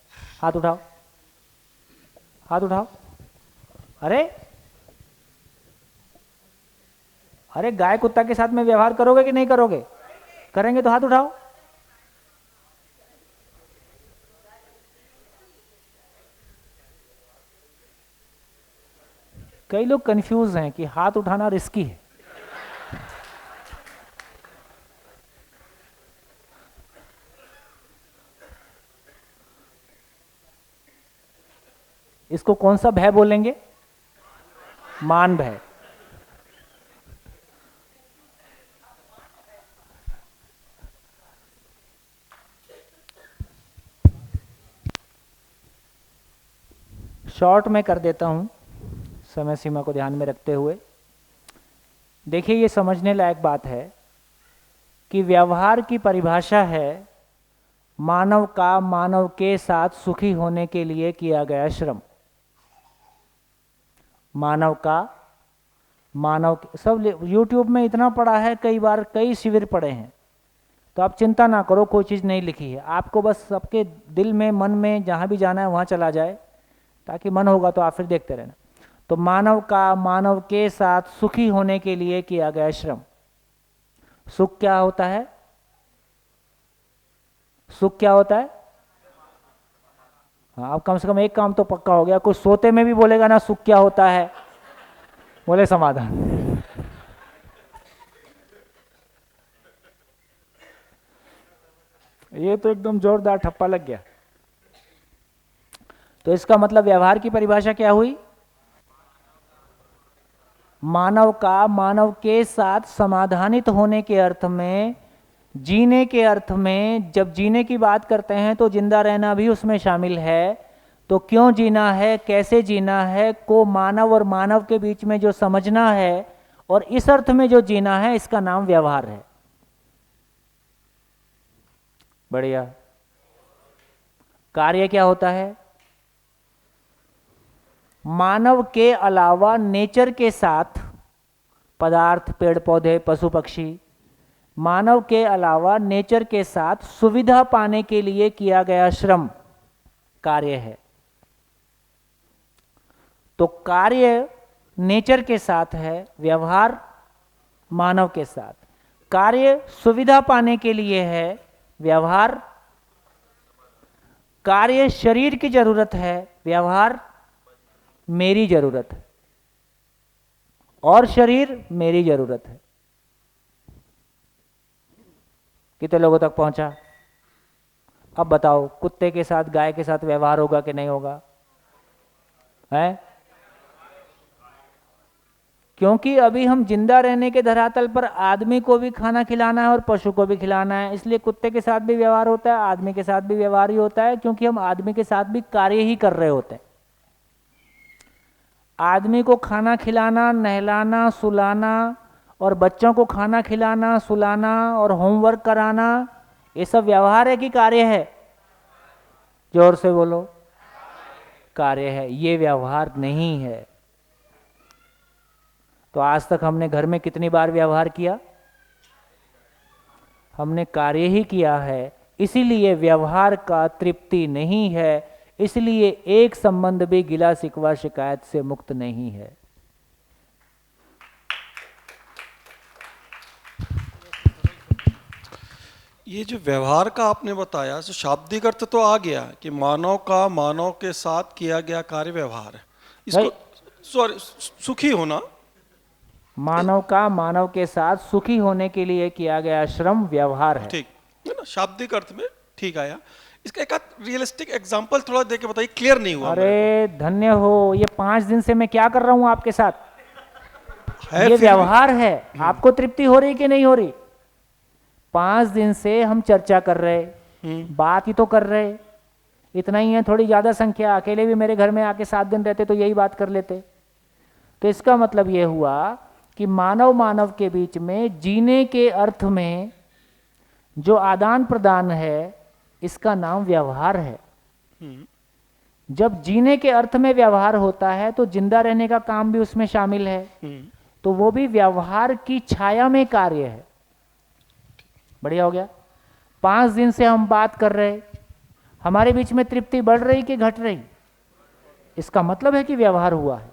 Speaker 1: हाथ उठाओ, हाथ उठाओ। अरे अरे, गाय कुत्ता के साथ में व्यवहार करोगे कि नहीं करोगे? करेंगे तो हाथ उठाओ। कई लोग कंफ्यूज हैं कि हाथ उठाना रिस्की है। इसको कौन सा भय बोलेंगे? मान भय। शॉर्ट में कर देता हूं, समय सीमा को ध्यान में रखते हुए। देखिए, ये समझने लायक बात है कि व्यवहार की परिभाषा है मानव का मानव के साथ सुखी होने के लिए किया गया श्रम। मानव का मानव सब यूट्यूब में इतना पढ़ा है, कई बार कई शिविर पढ़े हैं, तो आप चिंता ना करो, कोई चीज़ नहीं लिखी है, आपको बस सबके दिल में मन में जहाँ भी जाना है वहाँ चला जाए, ताकि मन होगा तो आप फिर देखते रहना। तो मानव का मानव के साथ सुखी होने के लिए किया गया श्रम। सुख क्या होता है? सुख क्या होता है? हाँ, अब कम से कम एक काम तो पक्का हो गया, कुछ सोते में भी बोलेगा ना सुख क्या होता है, बोले समाधान। ये तो एकदम जोरदार ठप्पा लग गया। तो इसका मतलब व्यवहार की परिभाषा क्या हुई? मानव का मानव के साथ समाधानित होने के अर्थ में, जीने के अर्थ में, जब जीने की बात करते हैं तो जिंदा रहना भी उसमें शामिल है। तो क्यों जीना है, कैसे जीना है को मानव और मानव के बीच में जो समझना है और इस अर्थ में जो जीना है, इसका नाम व्यवहार है। बढ़िया। कार्य क्या होता है? मानव के अलावा नेचर के साथ, पदार्थ, पेड़ पौधे, पशु पक्षी, मानव के अलावा नेचर के साथ सुविधा पाने के लिए किया गया श्रम कार्य है। तो कार्य नेचर के साथ है, व्यवहार मानव के साथ। कार्य सुविधा पाने के लिए है, व्यवहार कार्य शरीर की जरूरत है, व्यवहार मेरी जरूरत है, और शरीर मेरी जरूरत है। कितने लोगों तक पहुंचा? अब बताओ, कुत्ते के साथ गाय के साथ व्यवहार होगा कि नहीं होगा? है? क्योंकि अभी हम जिंदा रहने के धरातल पर आदमी को भी खाना खिलाना है और पशु को भी खिलाना है, इसलिए कुत्ते के साथ भी व्यवहार होता है, आदमी के साथ भी व्यवहार ही होता है, क्योंकि हम आदमी के साथ भी कार्य ही कर रहे होते हैं। आदमी को खाना खिलाना, नहलाना, सुलाना और बच्चों को खाना खिलाना, सुलाना और होमवर्क कराना, ये सब व्यवहार है कि कार्य है? जोर से बोलो। कार्य है, ये व्यवहार नहीं है। तो आज तक हमने घर में कितनी बार व्यवहार किया? हमने कार्य ही किया है, इसीलिए व्यवहार का तृप्ति नहीं है, इसलिए एक संबंध भी गिला शिकवा शिकायत से मुक्त नहीं है।
Speaker 3: ये जो व्यवहार का आपने बताया, तो शाब्दिक अर्थ तो आ गया कि मानव का मानव के साथ किया गया कार्य व्यवहार है। इसको सॉरी, सुखी होना,
Speaker 1: मानव का मानव के साथ सुखी होने के लिए किया गया श्रम व्यवहार है।
Speaker 3: ठीक है ना, शाब्दिक अर्थ में ठीक आया। इसका एक रियलिस्टिक एग्जांपल थोड़ा दे के बताइए, क्लियर नहीं हुआ।
Speaker 1: अरे धन्य हो, ये 5 दिन से मैं क्या कर रहा हूं आपके साथ?
Speaker 3: है
Speaker 1: ये
Speaker 3: फिर
Speaker 1: व्यवहार है। आपको तृप्ति हो रही कि नहीं हो रही? 5 दिन से हम चर्चा कर रहे, बात ही तो कर रहे, इतना ही है, थोड़ी ज्यादा संख्या। अकेले भी मेरे घर में आके 7 दिन रहते तो यही बात कर लेते। तो इसका मतलब ये हुआ कि मानव मानव के बीच में जीने के अर्थ में जो आदान प्रदान है, इसका नाम व्यवहार है। जब जीने के अर्थ में व्यवहार होता है तो जिंदा रहने का काम भी उसमें शामिल है, तो वो भी व्यवहार की छाया में कार्य है। बढ़िया हो गया। 5 दिन से हम बात कर रहे, हमारे बीच में तृप्ति बढ़ रही कि घट रही? इसका मतलब है कि व्यवहार हुआ है।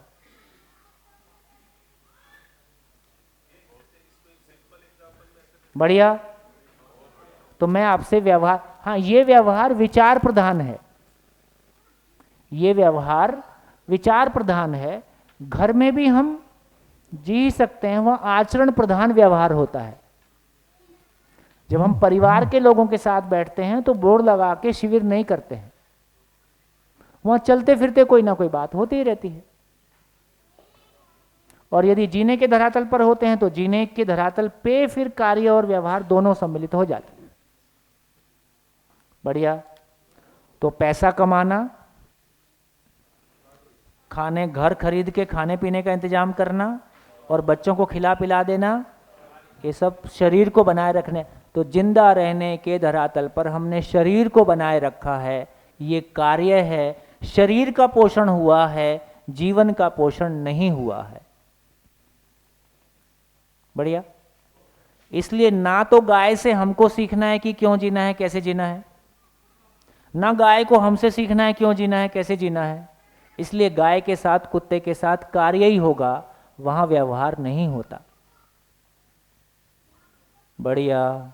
Speaker 1: बढ़िया। तो मैं आपसे व्यवहार, हाँ, ये व्यवहार विचार प्रधान है, ये व्यवहार विचार प्रधान है। घर में भी हम जी सकते हैं, वह आचरण प्रधान व्यवहार होता है। जब हम परिवार के लोगों के साथ बैठते हैं तो बोर्ड लगा के शिविर नहीं करते हैं, वहां चलते फिरते कोई ना कोई बात होती ही रहती है। और यदि जीने के धरातल पर होते हैं तो जीने के धरातल पे फिर कार्य और व्यवहार दोनों सम्मिलित हो जाते हैं। बढ़िया। तो पैसा कमाना, खाने, घर खरीद के खाने पीने का इंतजाम करना और बच्चों को खिला पिला देना, ये सब शरीर को बनाए रखने। तो जिंदा रहने के धरातल पर हमने शरीर को बनाए रखा है, ये कार्य है। शरीर का पोषण हुआ है, जीवन का पोषण नहीं हुआ है। बढ़िया। इसलिए ना तो गाय से हमको सीखना है कि क्यों जीना है, कैसे जीना है, ना गाय को हमसे सीखना है क्यों जीना है, कैसे जीना है। इसलिए गाय के साथ कुत्ते के साथ कार्य ही होगा, वहां व्यवहार नहीं होता। बढ़िया,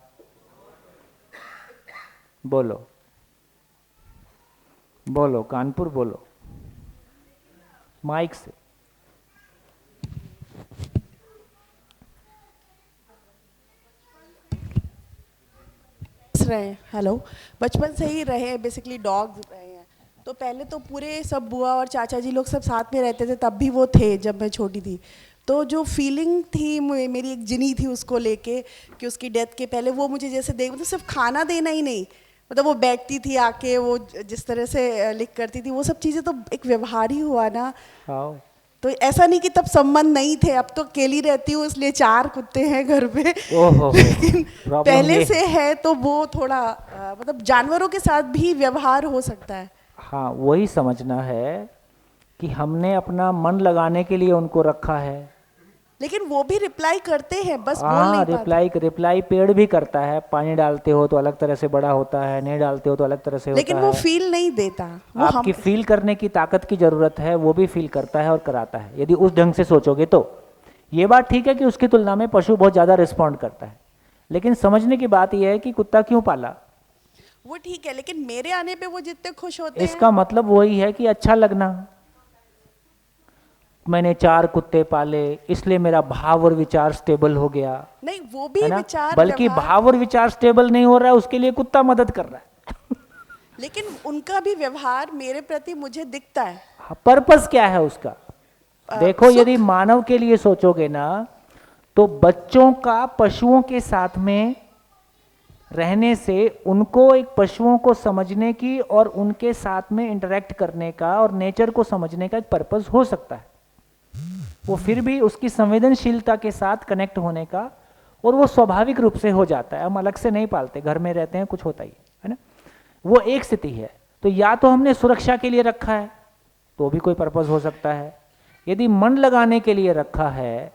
Speaker 1: बोलो बोलो, कानपुर बोलो, माइक से।
Speaker 7: रहे हैं, हेलो, बचपन से ही रहे हैं, बेसिकली डॉग्स रहे हैं। तो पहले तो पूरे सब बुआ और चाचा जी लोग सब साथ में रहते थे, तब भी वो थे जब मैं छोटी थी। तो जो फीलिंग थी मेरी एक जिनी थी उसको लेके कि उसकी डेथ के पहले वो मुझे जैसे देख, मतलब सिर्फ खाना देना ही नहीं, मतलब वो बैठती थी आके, वो जिस तरह से लिख करती थी, वो सब चीज़ें तो एक व्यवहार ही हुआ ना।
Speaker 1: आओ।
Speaker 7: तो ऐसा नहीं कि तब संबंध नहीं थे, अब तो अकेली रहती हूँ इसलिए 4 कुत्ते हैं घर पे।
Speaker 1: ओहो,
Speaker 7: लेकिन
Speaker 1: problem
Speaker 7: पहले
Speaker 1: ये
Speaker 7: से है तो वो थोड़ा मतलब जानवरों के साथ भी व्यवहार हो सकता है।
Speaker 1: हाँ, वही समझना है कि हमने अपना मन लगाने के लिए उनको रखा है।
Speaker 7: लेकिन वो भी रिप्लाई करते हैं, बस बोल
Speaker 1: हाँ,
Speaker 7: नहीं पाते।
Speaker 1: रिप्लाई पेड़ भी करता है। पानी डालते हो तो अलग तरह से बड़ा होता है, नहीं डालते हो तो अलग तरह से होता
Speaker 7: लेकिन
Speaker 1: है।
Speaker 7: वो फील नहीं देता, वो
Speaker 1: आपकी फील करने की ताकत की जरूरत है, वो भी फील करता है और कराता है, यदि उस ढंग से सोचोगे तो। ये बात ठीक है कि उसकी तुलना में पशु बहुत ज़्यादा रिस्पॉन्ड करता है, लेकिन समझने की बात यह है कि कुत्ता क्यों पाला।
Speaker 7: वो ठीक है, लेकिन मेरे आने पे वो जितने खुश होते
Speaker 1: इसका
Speaker 7: हैं।
Speaker 1: मतलब वही है कि अच्छा लगना। मैंने 4 कुत्ते पाले इसलिए मेरा भाव और विचार स्टेबल हो गया,
Speaker 7: नहीं, वो भी
Speaker 1: है ना?
Speaker 7: विचार
Speaker 1: बल्कि
Speaker 7: व्यवहार,
Speaker 1: भाव और विचार स्टेबल नहीं हो रहा है, उसके लिए कुत्ता मदद कर रहा है।
Speaker 7: लेकिन उनका भी व्यवहार मेरे प्रति मुझे दिखता है।
Speaker 1: पर्पस क्या है उसका? देखो, यदि मानव के लिए सोचोगे ना, तो बच्चों का पशुओं के साथ में रहने से उनको एक पशुओं को समझने की और उनके साथ में इंटरेक्ट करने का और नेचर को समझने का एक पर्पस हो सकता है। वो फिर भी उसकी संवेदनशीलता के साथ कनेक्ट होने का, और वो स्वाभाविक रूप से हो जाता है। हम अलग से नहीं पालते, घर में रहते हैं, कुछ होता ही है ना। वो एक स्थिति है। तो या तो हमने सुरक्षा के लिए रखा है, तो भी कोई पर्पस हो सकता है। यदि मन लगाने के लिए रखा है,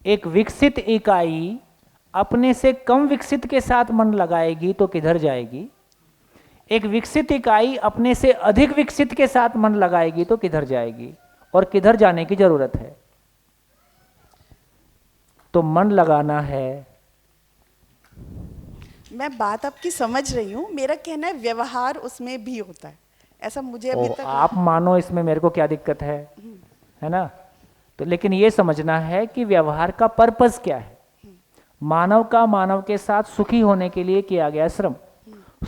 Speaker 1: एक विकसित इकाई अपने से कम विकसित के साथ मन लगाएगी तो किधर जाएगी? एक विकसित इकाई अपने से अधिक विकसित के साथ मन लगाएगी तो किधर जाएगी? और किधर जाने की जरूरत है? तो मन लगाना है।
Speaker 7: मैं बात आपकी समझ रही हूँ, मेरा कहना है व्यवहार उसमें भी होता है, ऐसा मुझे अभी तक।
Speaker 1: आप मानो इसमें मेरे को क्या दिक्कत है ना? तो लेकिन ये समझना है कि व्यवहार का पर्पस क्या है। मानव का मानव के साथ सुखी होने के लिए किया गया श्रम।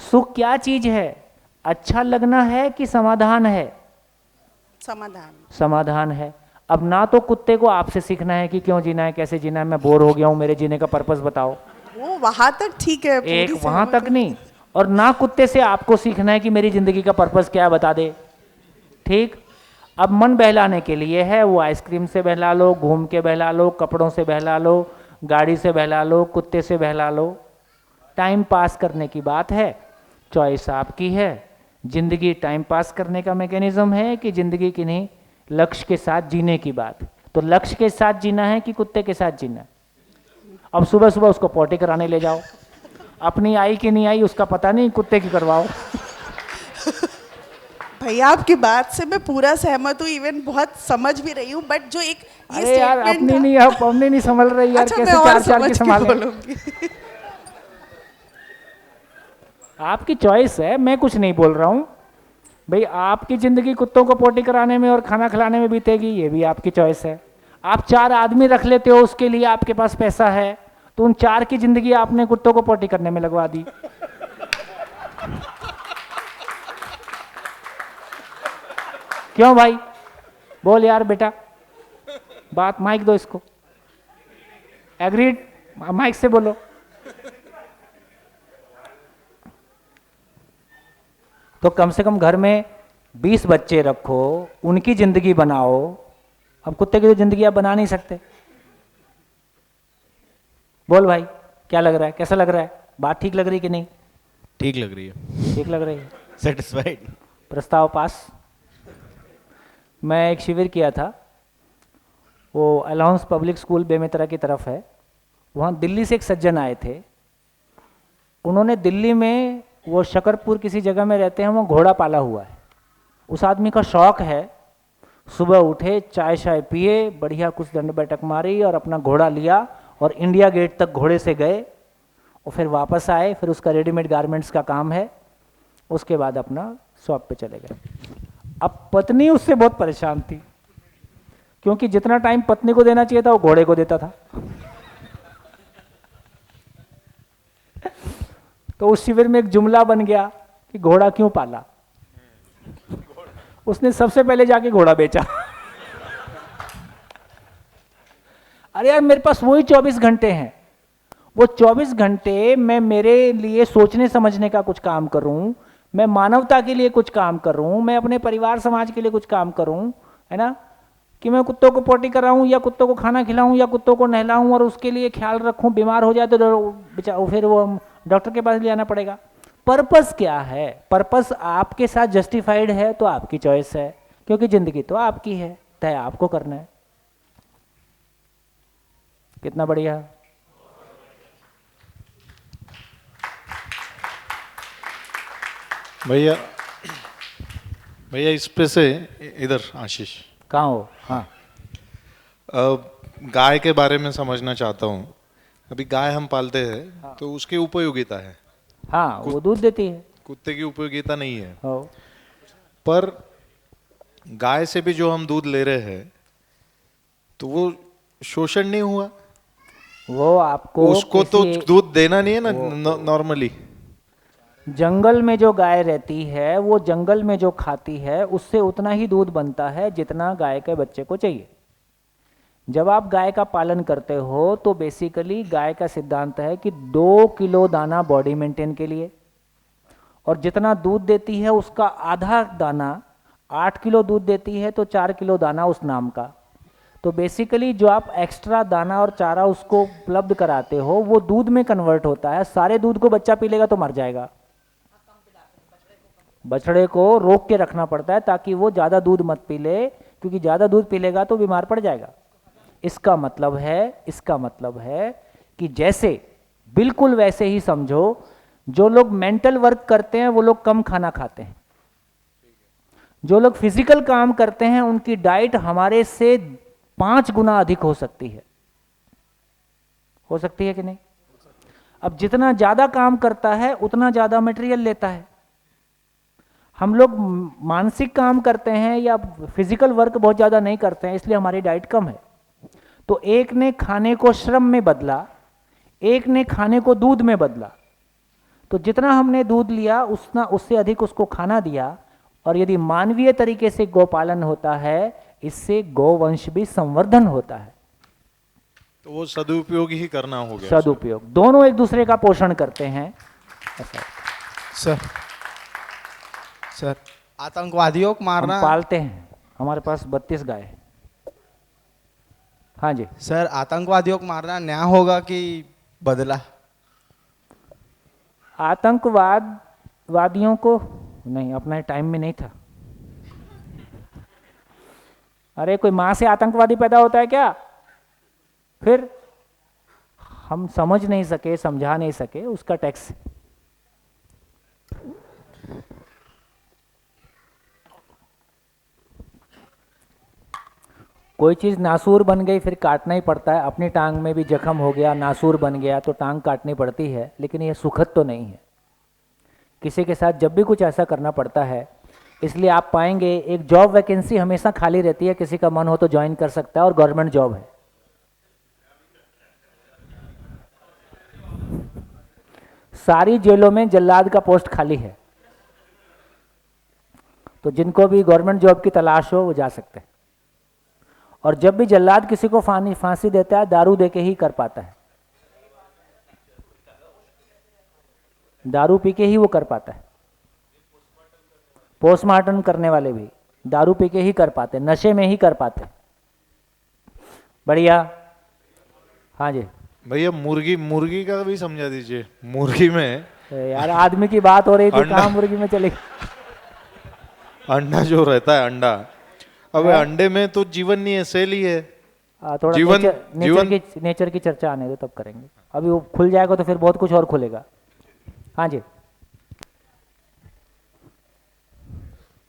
Speaker 1: सुख क्या चीज है? अच्छा लगना है कि समाधान है?
Speaker 7: समाधान।
Speaker 1: समाधान है। अब ना तो कुत्ते को आपसे सीखना है कि क्यों जीना है, कैसे जीना है, मैं बोर हो गया हूं, मेरे जीने का पर्पस बताओ।
Speaker 7: वो वहां तक ठीक है, पूरी
Speaker 1: एक वहां
Speaker 7: सहमत
Speaker 1: तक नहीं, और ना कुत्ते से आपको सीखना है कि मेरी जिंदगी का पर्पस क्या है, बता दे। ठीक। अब मन बहलाने के लिए है, वो आइसक्रीम से बहला लो, घूम के बहला लो, कपड़ों से बहला लो, गाड़ी से बहला लो, कुत्ते से बहला लो। टाइम पास करने की बात है, चॉइस आपकी है। जिंदगी टाइम पास करने का मैकेनिज्म है कि जिंदगी किन्हीं लक्ष्य के साथ जीने की बात। तो लक्ष्य के साथ जीना है कि कुत्ते के साथ जीना है? अब सुबह सुबह उसको पोटी कराने ले जाओ, अपनी आई कि नहीं आई उसका पता नहीं, कुत्ते की करवाओ।
Speaker 7: भैया आपकी बात से मैं पूरा सहमत हूँ, इवन बहुत समझ भी रही हूँ, बट जो एक ये
Speaker 1: अरे यार,
Speaker 7: statement
Speaker 1: अपनी
Speaker 7: था-
Speaker 1: नहीं, आप अपनी नहीं संभल रही यार,
Speaker 7: अच्छा,
Speaker 1: कैसे
Speaker 7: मैं और
Speaker 1: चार चार
Speaker 7: समझ
Speaker 1: की
Speaker 7: के
Speaker 1: संभालें?
Speaker 7: बोलूंगी।
Speaker 1: आपकी चॉइस है, मैं कुछ नहीं बोल रहा हूँ भाई। आपकी जिंदगी कुत्तों को पोटी कराने में और खाना खिलाने में बीतेगी, ये भी आपकी चॉइस है। आप 4 आदमी रख लेते हो, उसके लिए आपके पास पैसा है, तो उन 4 की जिंदगी आपने कुत्तों को पोटी करने में लगवा दी। क्यों भाई? बोल यार बेटा, बात माइक दो इसको। एग्रीड? माइक से बोलो। तो कम से कम घर में 20 बच्चे रखो, उनकी जिंदगी बनाओ। अब कुत्ते की तो जिंदगी आप बना नहीं सकते। बोल भाई, क्या लग रहा है, कैसा लग रहा है? बात ठीक लग रही कि नहीं?
Speaker 2: ठीक लग रही है।
Speaker 1: ठीक लग रही है।
Speaker 2: सेटिस्फाइड।
Speaker 1: प्रस्ताव पास। मैं एक शिविर किया था, वो अलाउंस पब्लिक स्कूल बेमेतरा की तरफ है, वहाँ दिल्ली से एक सज्जन आए थे, उन्होंने दिल्ली में वो शकरपुर किसी जगह में रहते हैं, वहाँ घोड़ा पाला हुआ है। उस आदमी का शौक है, सुबह उठे, चाय शाय पिए, बढ़िया कुछ दंड बैठक मारी और अपना घोड़ा लिया और इंडिया गेट तक घोड़े से गए और फिर वापस आए। फिर उसका रेडीमेड गारमेंट्स का काम है, उसके बाद अपना शॉप पे चले गए। अब पत्नी उससे बहुत परेशान थी, क्योंकि जितना टाइम पत्नी को देना चाहिए था वो घोड़े को देता था। तो उस शिविर में एक जुमला बन गया कि घोड़ा क्यों पाला। उसने सबसे पहले जाके घोड़ा बेचा। अरे यार, मेरे पास वही 24 घंटे हैं, वो 24 घंटे मैं मेरे लिए सोचने समझने का कुछ काम करूं, मैं मानवता के लिए कुछ काम करूं, मैं अपने परिवार समाज के लिए कुछ काम करूं, है ना, कि मैं कुत्तों को पोटी कराऊं या कुत्तों को खाना खिलाऊं या कुत्तों को नहलाऊं और उसके लिए ख्याल रखूं, बीमार हो जाए तो फिर वो डॉक्टर के पास ले जाना पड़ेगा। पर्पस क्या है? पर्पस आपके साथ जस्टिफाइड है तो आपकी चॉइस है, क्योंकि जिंदगी तो आपकी है, तय आपको करना है। कितना बढ़िया।
Speaker 8: भैया भैया इस पे से इधर आशीष,
Speaker 1: कहाँ हो? हाँ,
Speaker 8: गाय के बारे में समझना चाहता हूँ। अभी गाय हम पालते हैं तो उसकी उपयोगिता है,
Speaker 1: हाँ, वो दूध देती है।
Speaker 8: कुत्ते की उपयोगिता नहीं है।
Speaker 1: हो,
Speaker 8: पर गाय से भी जो हम दूध ले रहे हैं तो वो शोषण नहीं हुआ?
Speaker 1: वो आपको
Speaker 8: उसको तो
Speaker 1: किसी
Speaker 8: दूध देना नहीं है ना नॉर्मली।
Speaker 1: जंगल में जो गाय रहती है, वो जंगल में जो खाती है उससे उतना ही दूध बनता है जितना गाय के बच्चे को चाहिए। जब आप गाय का पालन करते हो तो बेसिकली गाय का सिद्धांत है कि 2 किलो दाना बॉडी मेंटेन के लिए, और जितना दूध देती है उसका आधा दाना, 8 किलो दूध देती है तो 4 किलो दाना उस नाम का। तो बेसिकली जो आप एक्स्ट्रा दाना और चारा उसको उपलब्ध कराते हो वो दूध में कन्वर्ट होता है। सारे दूध को बच्चा पी लेगा तो मर जाएगा। बछड़े को रोक के रखना पड़ता है ताकि वो ज़्यादा दूध मत पी ले, क्योंकि ज़्यादा दूध पी लेगा तो बीमार पड़ जाएगा। इसका मतलब है कि जैसे बिल्कुल वैसे ही समझो, जो लोग मेंटल वर्क करते हैं वो लोग कम खाना खाते हैं, जो लोग फिजिकल काम करते हैं उनकी डाइट हमारे से 5 गुना अधिक हो सकती है कि नहीं? अब जितना ज्यादा काम करता है उतना ज्यादा मटेरियल लेता है। हम लोग मानसिक काम करते हैं या फिजिकल वर्क बहुत ज्यादा नहीं करते हैं, इसलिए हमारी डाइट कम है। तो एक ने खाने को श्रम में बदला, एक ने खाने को दूध में बदला। तो जितना हमने दूध लिया उतना उससे अधिक उसको खाना दिया। और यदि मानवीय तरीके से गौपालन होता है, इससे गौवंश भी संवर्धन होता है।
Speaker 8: तो वो सदुपयोग ही करना हो गया।
Speaker 1: सदुपयोग, दोनों एक दूसरे का पोषण करते हैं।
Speaker 9: सर आतंकवादियों को मारना,
Speaker 1: हम पालते हैं, हमारे पास 32 गाय है। हाँ जी
Speaker 9: सर, आतंकवादियों को मारना न्याय होगा कि बदला?
Speaker 1: आतंकवादियों को नहीं, अपने टाइम में नहीं था। अरे कोई माँ से आतंकवादी पैदा होता है क्या? फिर हम समझ नहीं सके, समझा नहीं सके, उसका टैक्स। कोई चीज़ नासूर बन गई फिर काटना ही पड़ता है। अपनी टांग में भी जख्म हो गया, नासूर बन गया तो टांग काटनी पड़ती है, लेकिन यह सुखद तो नहीं है। किसी के साथ जब भी कुछ ऐसा करना पड़ता है, इसलिए आप पाएंगे एक जॉब वैकेंसी हमेशा खाली रहती है, किसी का मन हो तो ज्वाइन कर सकता है, और गवर्नमेंट जॉब है। सारी जेलों में जल्लाद का पोस्ट खाली है, तो जिनको भी गवर्नमेंट जॉब की तलाश हो वो जा सकते हैं। और जब भी जल्लाद किसी को फांसी देता है, दारू देके ही कर पाता है, दारू पी के ही वो कर पाता है। पोस्टमार्टम करने वाले भी दारू पी के ही कर पाते, नशे में ही कर पाते। बढ़िया। हाँ जी
Speaker 8: भैया, मुर्गी का भी समझा दीजिए। मुर्गी में
Speaker 1: यार आदमी की बात हो रही थी, कहाँ मुर्गी में चले?
Speaker 8: अंडा जो रहता है, अंडा, अब अंडे में तो जीवन नहीं है, सेल ही है।
Speaker 1: थोड़ा
Speaker 8: जीवन-
Speaker 1: नेचर की चर्चा आने दो, तब करेंगे। अभी वो खुल जाएगा तो फिर बहुत कुछ और खुलेगा। हाँ जी।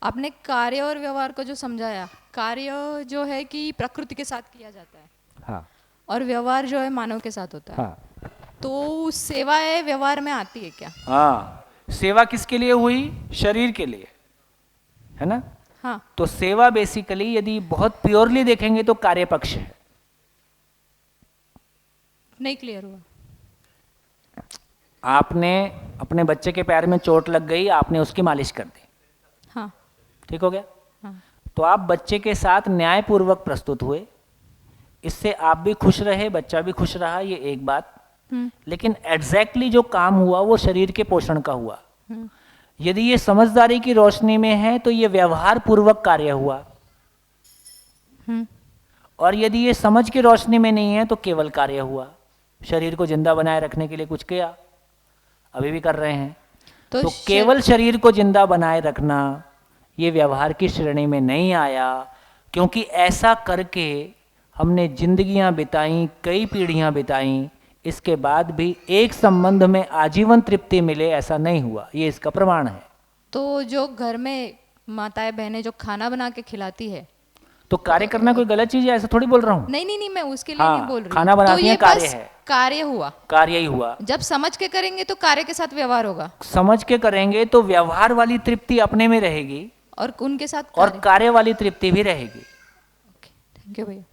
Speaker 10: आपने कार्य और व्यवहार को जो समझाया, कार्य जो है कि प्रकृति के साथ किया जाता है
Speaker 1: हाँ
Speaker 10: और व्यवहार जो है मानव के साथ होता है,
Speaker 1: हाँ
Speaker 10: तो सेवाएं व्यवहार में आती है क्या?
Speaker 1: हाँ। सेवा किसके लिए हुई? शरीर के लिए, है ना?
Speaker 10: हाँ।
Speaker 1: तो सेवा बेसिकली यदि बहुत प्योरली देखेंगे तो कार्य पक्ष है।
Speaker 10: नहीं क्लियर हुआ।
Speaker 1: आपने अपने बच्चे के पैर में चोट लग गई, आपने उसकी मालिश कर दी,
Speaker 10: हाँ
Speaker 1: ठीक हो गया?
Speaker 10: हाँ
Speaker 1: तो आप बच्चे के साथ न्यायपूर्वक प्रस्तुत हुए, इससे आप भी खुश रहे, बच्चा भी खुश रहा, ये एक बात। लेकिन एग्जैक्टली जो काम हुआ वो शरीर के पोषण का हुआ। यदि ये समझदारी की रोशनी में है तो ये व्यवहार पूर्वक कार्य हुआ, और यदि ये समझ की रोशनी में नहीं है तो केवल कार्य हुआ। शरीर को जिंदा बनाए रखने के लिए कुछ किया, अभी भी कर रहे हैं, तो केवल शरीर को जिंदा बनाए रखना ये व्यवहार की श्रेणी में नहीं आया, क्योंकि ऐसा करके हमने जिंदगियां बिताई, कई पीढ़ियां बिताई, इसके बाद भी एक संबंध में आजीवन तृप्ति मिले ऐसा नहीं हुआ। ये इसका प्रमाण है।
Speaker 10: तो जो घर में माताएं बहनें जो खाना बना के खिलाती है,
Speaker 1: तो कार्य करना कोई गलत चीज है ऐसा थोड़ी बोल रहा हूँ।
Speaker 10: नहीं नहीं नहीं, मैं उसके लिए
Speaker 1: हाँ,
Speaker 10: नहीं बोल रही।
Speaker 1: खाना बनाती
Speaker 10: तो ये
Speaker 1: हैं, कार्य
Speaker 10: बस
Speaker 1: है।
Speaker 10: कार्य हुआ,
Speaker 1: कार्य ही हुआ।
Speaker 10: जब समझ के करेंगे तो कार्य के साथ व्यवहार होगा,
Speaker 1: समझ के करेंगे तो व्यवहार वाली तृप्ति अपने में रहेगी
Speaker 10: और उनके साथ
Speaker 1: और कार्य वाली तृप्ति भी रहेगी।
Speaker 10: थैंक यू भैया।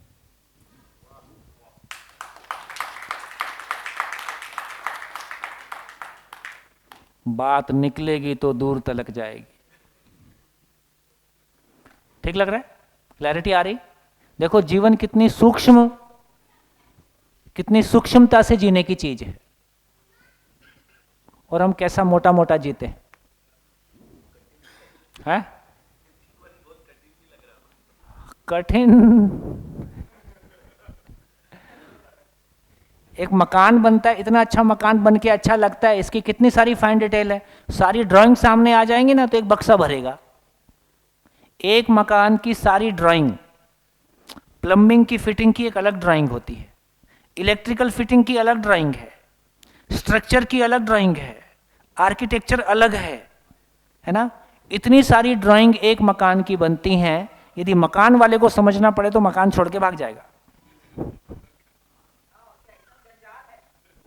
Speaker 1: बात निकलेगी तो दूर तलक जाएगी। ठीक लग रहा है? क्लैरिटी आ रही? देखो जीवन कितनी सूक्ष्मता से जीने की चीज है, और हम कैसा मोटा मोटा जीते हैं। कठिन। एक मकान बनता है, इतना अच्छा मकान बन के अच्छा लगता है, इसकी कितनी सारी फाइन डिटेल है। सारी ड्राइंग सामने आ जाएंगी ना तो एक बक्सा भरेगा। एक मकान की सारी ड्राइंग, प्लम्बिंग की फिटिंग की एक अलग ड्राइंग होती है, इलेक्ट्रिकल फिटिंग की अलग ड्राइंग है, स्ट्रक्चर की अलग ड्राइंग है, आर्किटेक्चर अलग है ना? इतनी सारी ड्राइंग एक मकान की बनती हैं, यदि मकान वाले को समझना पड़े तो मकान छोड़ के भाग जाएगा।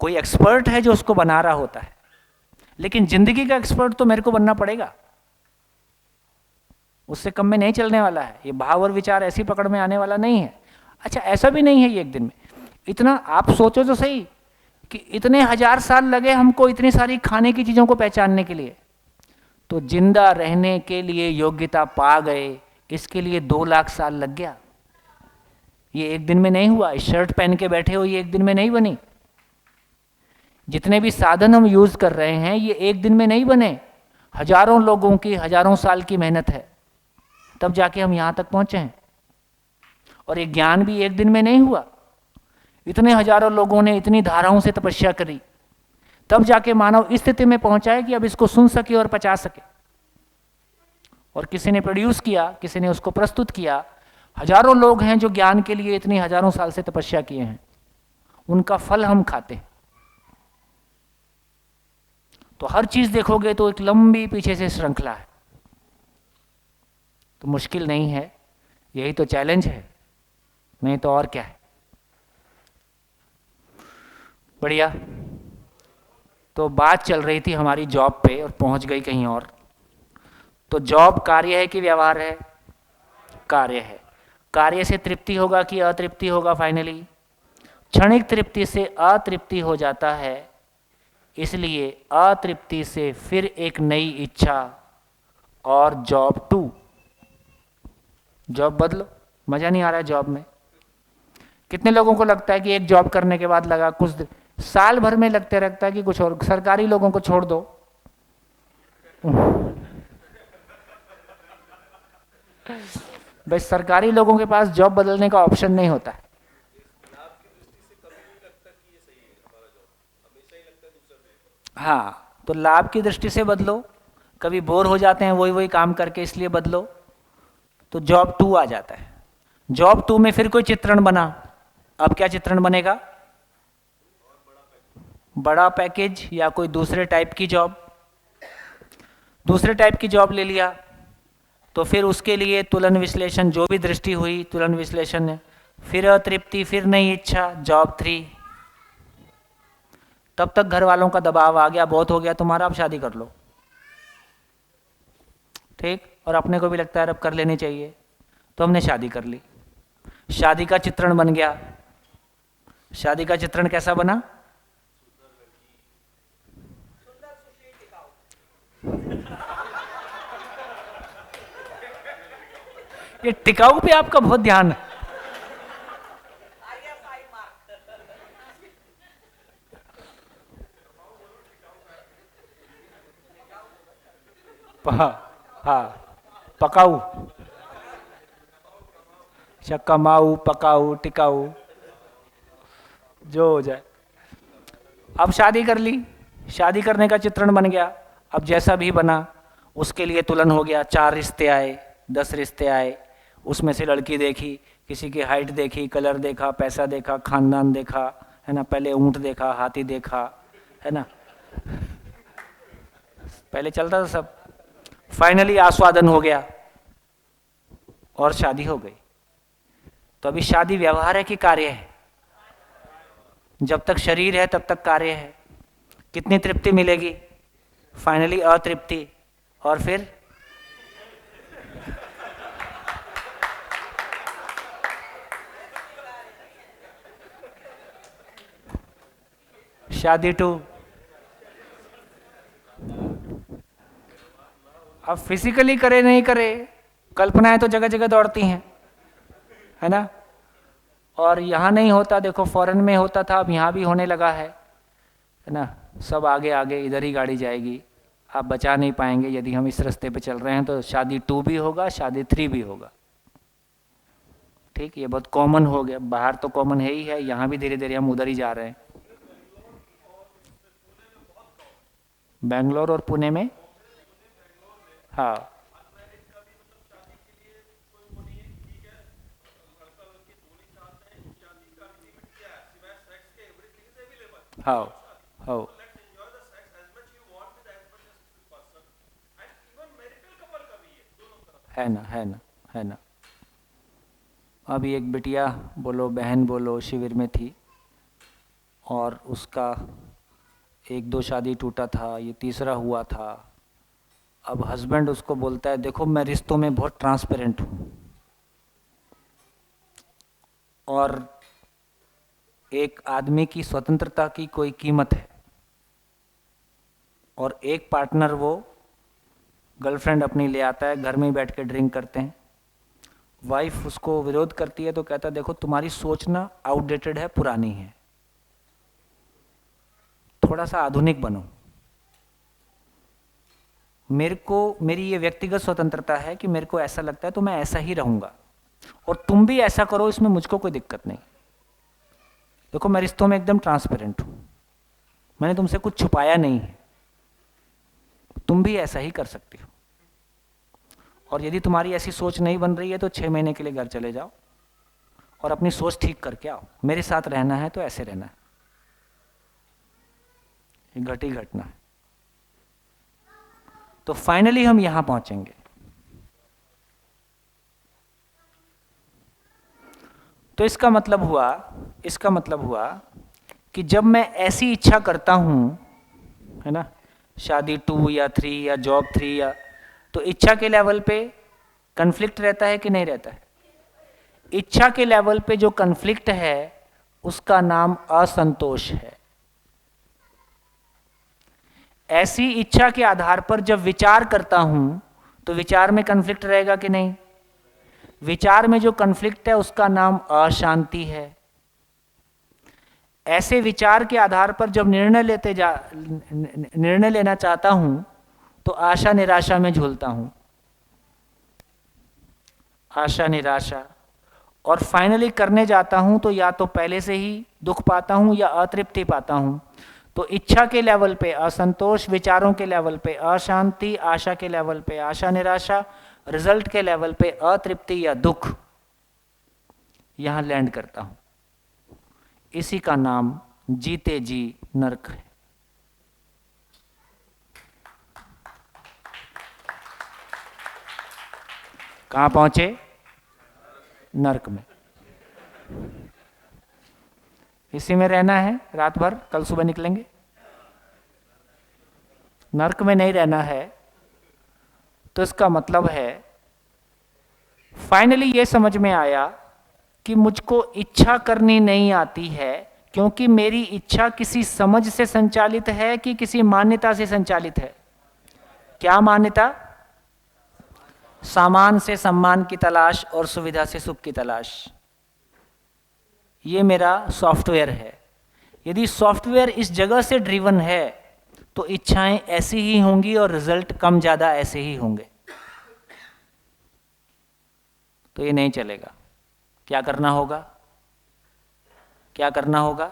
Speaker 1: कोई एक्सपर्ट है जो उसको बना रहा होता है, लेकिन जिंदगी का एक्सपर्ट तो मेरे को बनना पड़ेगा, उससे कम में नहीं चलने वाला है। ये भाव और विचार ऐसी पकड़ में आने वाला नहीं है। अच्छा, ऐसा भी नहीं है ये एक दिन में। इतना आप सोचो तो सही कि इतने 1000 साल लगे हमको इतनी सारी खाने की चीजों को पहचानने के लिए, तो जिंदा रहने के लिए योग्यता पा गए, इसके लिए 2 लाख साल लग गया। ये एक दिन में नहीं हुआ। इस शर्ट पहन के बैठे हो, ये एक दिन में नहीं बनी। जितने भी साधन हम यूज कर रहे हैं ये एक दिन में नहीं बने, हजारों लोगों की हजारों साल की मेहनत है, तब जाके हम यहां तक पहुंचे हैं। और ये ज्ञान भी एक दिन में नहीं हुआ। इतने हजारों लोगों ने इतनी धाराओं से तपस्या करी, तब जाके मानव इस स्थिति में पहुंचा है कि अब इसको सुन सके और पचा सके। और किसी ने प्रोड्यूस किया, किसी ने उसको प्रस्तुत किया। हजारों लोग हैं जो ज्ञान के लिए इतनी हजारों साल से तपस्या किए हैं, उनका फल हम खाते हैं। तो हर चीज देखोगे तो एक लंबी पीछे से श्रृंखला है। तो मुश्किल नहीं है, यही तो चैलेंज है, नहीं तो और क्या है। बढ़िया। तो बात चल रही थी हमारी जॉब पे और पहुंच गई कहीं और। तो जॉब कार्य है कि व्यवहार है? कार्य है। कार्य से तृप्ति होगा कि अतृप्ति होगा? फाइनली क्षणिक तृप्ति से अतृप्ति हो जाता है, इसलिए अतृप्ति से फिर एक नई इच्छा और जॉब 2। जॉब बदलो। मजा नहीं आ रहा है जॉब में। कितने लोगों को लगता है कि एक जॉब करने के बाद लगा कुछ साल भर में लगते रहता है कि कुछ और। सरकारी लोगों को छोड़ दो, भाई सरकारी लोगों के पास जॉब बदलने का ऑप्शन नहीं होता है। हाँ, तो लाभ की दृष्टि से बदलो। कभी बोर हो जाते हैं वही वही काम करके, इसलिए बदलो। तो जॉब 2 आ जाता है। जॉब 2 में फिर कोई चित्रण बना, अब क्या चित्रण बनेगा? बड़ा पैकेज या कोई दूसरे टाइप की जॉब। दूसरे टाइप की जॉब ले लिया तो फिर उसके लिए तुलन विश्लेषण, जो भी दृष्टि हुई तुलन विश्लेषण है, फिर अतृप्ति, फिर नई इच्छा, जॉब 3। तब तक घर वालों का दबाव आ गया, बहुत हो गया तुम्हारा, अब शादी कर लो, ठीक। और अपने को भी लगता है अब कर लेनी चाहिए, तो हमने शादी कर ली। शादी का चित्रण बन गया। शादी का चित्रण कैसा बना? ये टिकाऊ पे आपका बहुत ध्यान है। हाँ, पकाऊ, कमाऊ, पकाऊ, टिकाऊ, जो हो जाए। अब शादी कर ली, शादी करने का चित्रण बन गया। अब जैसा भी बना उसके लिए तुलन हो गया। 4 रिश्ते आए, 10 रिश्ते आए, उसमें से लड़की देखी, किसी की हाइट देखी, कलर देखा, पैसा देखा, खानदान देखा, है ना, पहले ऊंट देखा, हाथी देखा, है ना, पहले चलता था सब। फाइनली आस्वादन हो गया और शादी हो गई। तो अभी शादी व्यवहार है कि कार्य है? जब तक शरीर है तब तक कार्य है। कितनी तृप्ति मिलेगी? फाइनली अतृप्ति, और फिर शादी 2। अब फिजिकली करे नहीं करे, कल्पनाएं तो जगह जगह दौड़ती हैं, है ना। और यहाँ नहीं होता, देखो फॉरेन में होता था, अब यहाँ भी होने लगा है ना। सब आगे आगे इधर ही गाड़ी जाएगी, आप बचा नहीं पाएंगे। यदि हम इस रास्ते पे चल रहे हैं तो शादी 2 भी होगा, शादी 3 भी होगा, ठीक। ये बहुत कॉमन हो गया, बाहर तो कॉमन है ही है, यहाँ भी धीरे धीरे हम उधर ही जा रहे हैं। बेंगलोर और पुणे में, हाँ, हाँ, हाँ, है ना, है ना, है ना। अभी एक बिटिया बोलो, बहन बोलो, शिविर में थी और उसका 1-2 शादी टूटा था, ये तीसरा हुआ था। अब हस्बैंड उसको बोलता है, देखो मैं रिश्तों में बहुत ट्रांसपेरेंट हूँ, और एक आदमी की स्वतंत्रता की कोई कीमत है, और एक पार्टनर वो गर्लफ्रेंड अपनी ले आता है, घर में ही बैठ के ड्रिंक करते हैं। वाइफ उसको विरोध करती है तो कहता है, देखो तुम्हारी सोच ना आउटडेटेड है, पुरानी है, थोड़ा सा आधुनिक बनो। मेरे को, मेरी ये व्यक्तिगत स्वतंत्रता है कि मेरे को ऐसा लगता है तो मैं ऐसा ही रहूंगा, और तुम भी ऐसा करो, इसमें मुझको कोई दिक्कत नहीं। देखो मैं रिश्तों में एकदम ट्रांसपेरेंट हूं, मैंने तुमसे कुछ छुपाया नहीं है, तुम भी ऐसा ही कर सकती हो। और यदि तुम्हारी ऐसी सोच नहीं बन रही है तो 6 महीने के लिए घर चले जाओ और अपनी सोच ठीक करके आओ। मेरे साथ रहना है तो ऐसे रहना है। ये घटी घटना है। तो फाइनली हम यहां पहुंचेंगे। तो इसका मतलब हुआ कि जब मैं ऐसी इच्छा करता हूं, है ना, शादी 2 या 3 या जॉब 3 या, तो इच्छा के लेवल पे कन्फ्लिक्ट रहता है कि नहीं रहता है? इच्छा के लेवल पे जो कन्फ्लिक्ट है उसका नाम असंतोष है। ऐसी इच्छा के आधार पर जब विचार करता हूं तो विचार में कन्फ्लिक्ट रहेगा कि नहीं? विचार में जो कन्फ्लिक्ट है उसका नाम अशांति है। ऐसे विचार के आधार पर जब निर्णय लेना चाहता हूं तो आशा निराशा में झूलता हूं, आशा निराशा, और फाइनली करने जाता हूं तो या तो पहले से ही दुख पाता हूं या अतृप्ति पाता हूं। तो इच्छा के लेवल पे असंतोष, विचारों के लेवल पे अशांति, आशा के लेवल पे आशा निराशा, रिजल्ट के लेवल पे अतृप्ति या दुख, यहां लैंड करता हूं। इसी का नाम जीते जी नरक है। कहां पहुंचे? नरक में। इसी में रहना है रात भर, कल सुबह निकलेंगे। नरक में नहीं रहना है तो इसका मतलब है फाइनली ये समझ में आया कि मुझको इच्छा करनी नहीं आती है, क्योंकि मेरी इच्छा किसी समझ से संचालित है कि किसी मान्यता से संचालित है। क्या मान्यता? सामान से सम्मान की तलाश और सुविधा से सुख की तलाश। ये मेरा सॉफ्टवेयर है। यदि सॉफ्टवेयर इस जगह से ड्रिवन है तो इच्छाएं ऐसी ही होंगी और रिजल्ट कम ज्यादा ऐसे ही होंगे। तो ये नहीं चलेगा। क्या करना होगा? क्या करना होगा?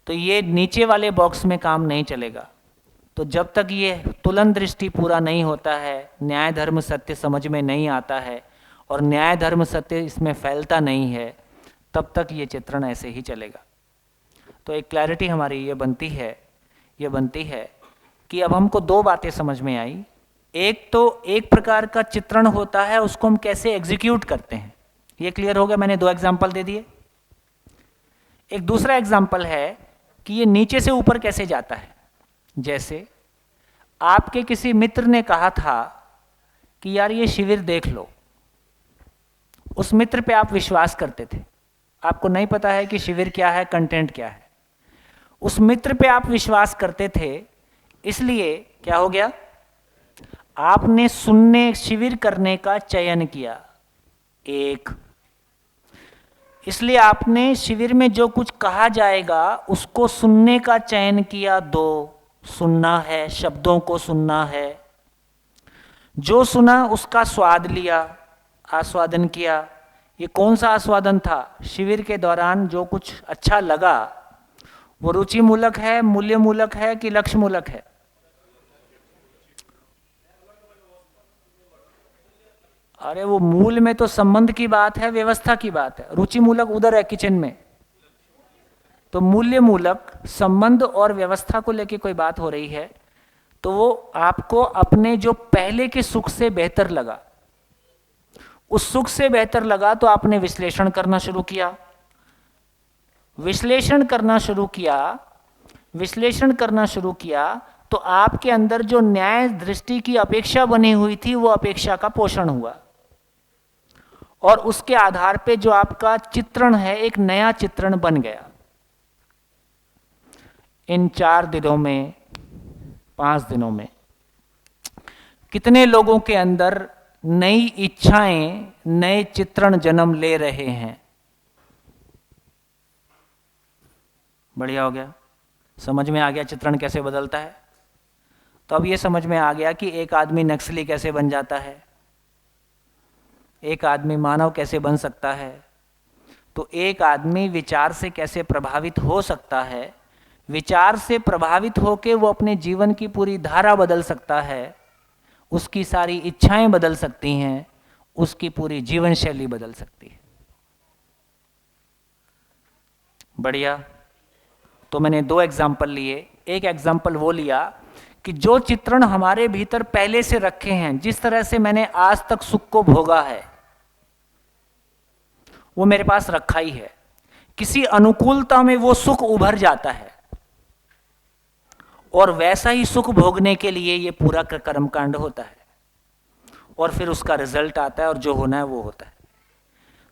Speaker 1: तो ये नीचे वाले बॉक्स में काम नहीं चलेगा। तो जब तक ये तुलन दृष्टि पूरा नहीं होता है, न्याय धर्म सत्य समझ में नहीं आता है और न्याय धर्म सत्य इसमें फैलता नहीं है, तब तक ये चित्रण ऐसे ही चलेगा। तो एक क्लैरिटी हमारी ये बनती है कि अब हमको दो बातें समझ में आई। एक तो एक प्रकार का चित्रण होता है, उसको हम कैसे एग्जीक्यूट करते हैं, ये क्लियर हो गया। मैंने दो एग्जाम्पल दे दिए। एक दूसरा एग्जाम्पल है कि ये नीचे से ऊपर कैसे जाता है। जैसे आपके किसी मित्र ने कहा था कि यार ये शिविर देख लो, उस मित्र पे आप विश्वास करते थे, आपको नहीं पता है कि शिविर क्या है, कंटेंट क्या है। उस मित्र पे आप विश्वास करते थे, इसलिए क्या हो गया? आपने सुनने शिविर करने का चयन किया। एक, इसलिए आपने शिविर में जो कुछ कहा जाएगा उसको सुनने का चयन किया। दो, सुनना है, शब्दों को सुनना है। जो सुना उसका स्वाद लिया, आस्वादन किया। ये कौन सा आस्वादन था? शिविर के दौरान जो कुछ अच्छा लगा वो रुचि मूलक है, मूल्य मूलक है कि लक्ष्य मूलक है? अरे वो मूल में तो संबंध की बात है, व्यवस्था की बात है। रुचि मूलक उधर है किचन में। तो मूल्य मूलक संबंध और व्यवस्था को लेके कोई बात हो रही है तो वो आपको अपने जो पहले के सुख से बेहतर लगा, उस सुख से बेहतर लगा तो आपने विश्लेषण करना शुरू किया। विश्लेषण करना शुरू किया तो आपके अंदर जो न्याय दृष्टि की अपेक्षा बनी हुई थी वो अपेक्षा का पोषण हुआ और उसके आधार पे जो आपका चित्रण है एक नया चित्रण बन गया। इन 4 दिनों में, 5 दिनों में कितने लोगों के अंदर नई इच्छाएं, नए चित्रण जन्म ले रहे हैं? बढ़िया हो गया, समझ में आ गया चित्रण कैसे बदलता है। तो अब ये समझ में आ गया कि एक आदमी नक्सली कैसे बन जाता है, एक आदमी मानव कैसे बन सकता है, तो एक आदमी विचार से कैसे प्रभावित हो सकता है, विचार से प्रभावित होकर वो अपने जीवन की पूरी धारा बदल सकता है, उसकी सारी इच्छाएं बदल सकती हैं, उसकी पूरी जीवन शैली बदल सकती है। बढ़िया। तो मैंने 2 एग्जाम्पल लिए। एक एग्जाम्पल वो लिया कि जो चित्रण हमारे भीतर पहले से रखे हैं, जिस तरह से मैंने आज तक सुख को भोगा है वो मेरे पास रखा ही है। किसी अनुकूलता में वो सुख उभर जाता है और वैसा ही सुख भोगने के लिए ये पूरा कर्मकांड होता है और फिर उसका रिजल्ट आता है और जो होना है वो होता है।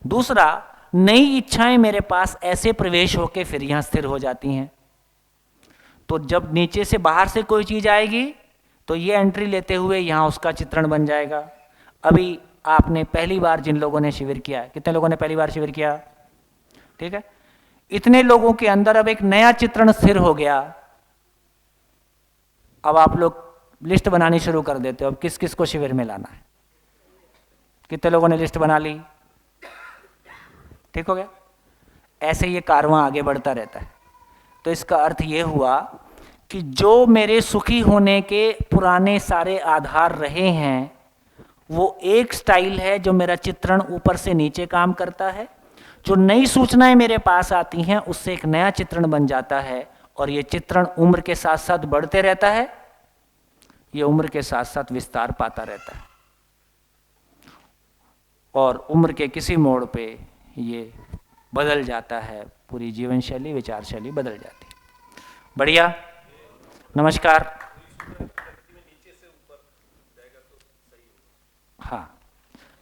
Speaker 1: दूसरा, नई इच्छाएं मेरे पास ऐसे प्रवेश होके फिर यहां स्थिर हो जाती हैं। तो जब नीचे से बाहर से कोई चीज आएगी तो ये एंट्री लेते हुए यहां उसका चित्रण बन जाएगा। अभी आपने पहली बार जिन लोगों ने शिविर किया है, कितने लोगों ने पहली बार शिविर किया? ठीक है, इतने लोगों के अंदर अब एक नया चित्रण स्थिर हो गया। अब आप लोग लिस्ट बनानी शुरू कर देते हो, अब किस किस को शिविर में लाना है। कितने लोगों ने लिस्ट बना ली? ठीक हो गया। ऐसे ये कारवां आगे बढ़ता रहता है। तो इसका अर्थ ये हुआ कि जो मेरे सुखी होने के पुराने सारे आधार रहे हैं वो एक स्टाइल है जो मेरा चित्रण ऊपर से नीचे काम करता है। जो नई सूचनाएं मेरे पास आती हैं उससे एक नया चित्रण बन जाता है, और ये चित्रण उम्र के साथ साथ बढ़ते रहता है, ये उम्र के साथ साथ विस्तार पाता रहता है, और उम्र के किसी मोड़ पे ये बदल जाता है, पूरी जीवन शैली, विचार शैली बदल जाती है। बढ़िया, नमस्कार। हाँ,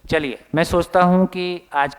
Speaker 1: चलिए, मैं सोचता हूं कि आज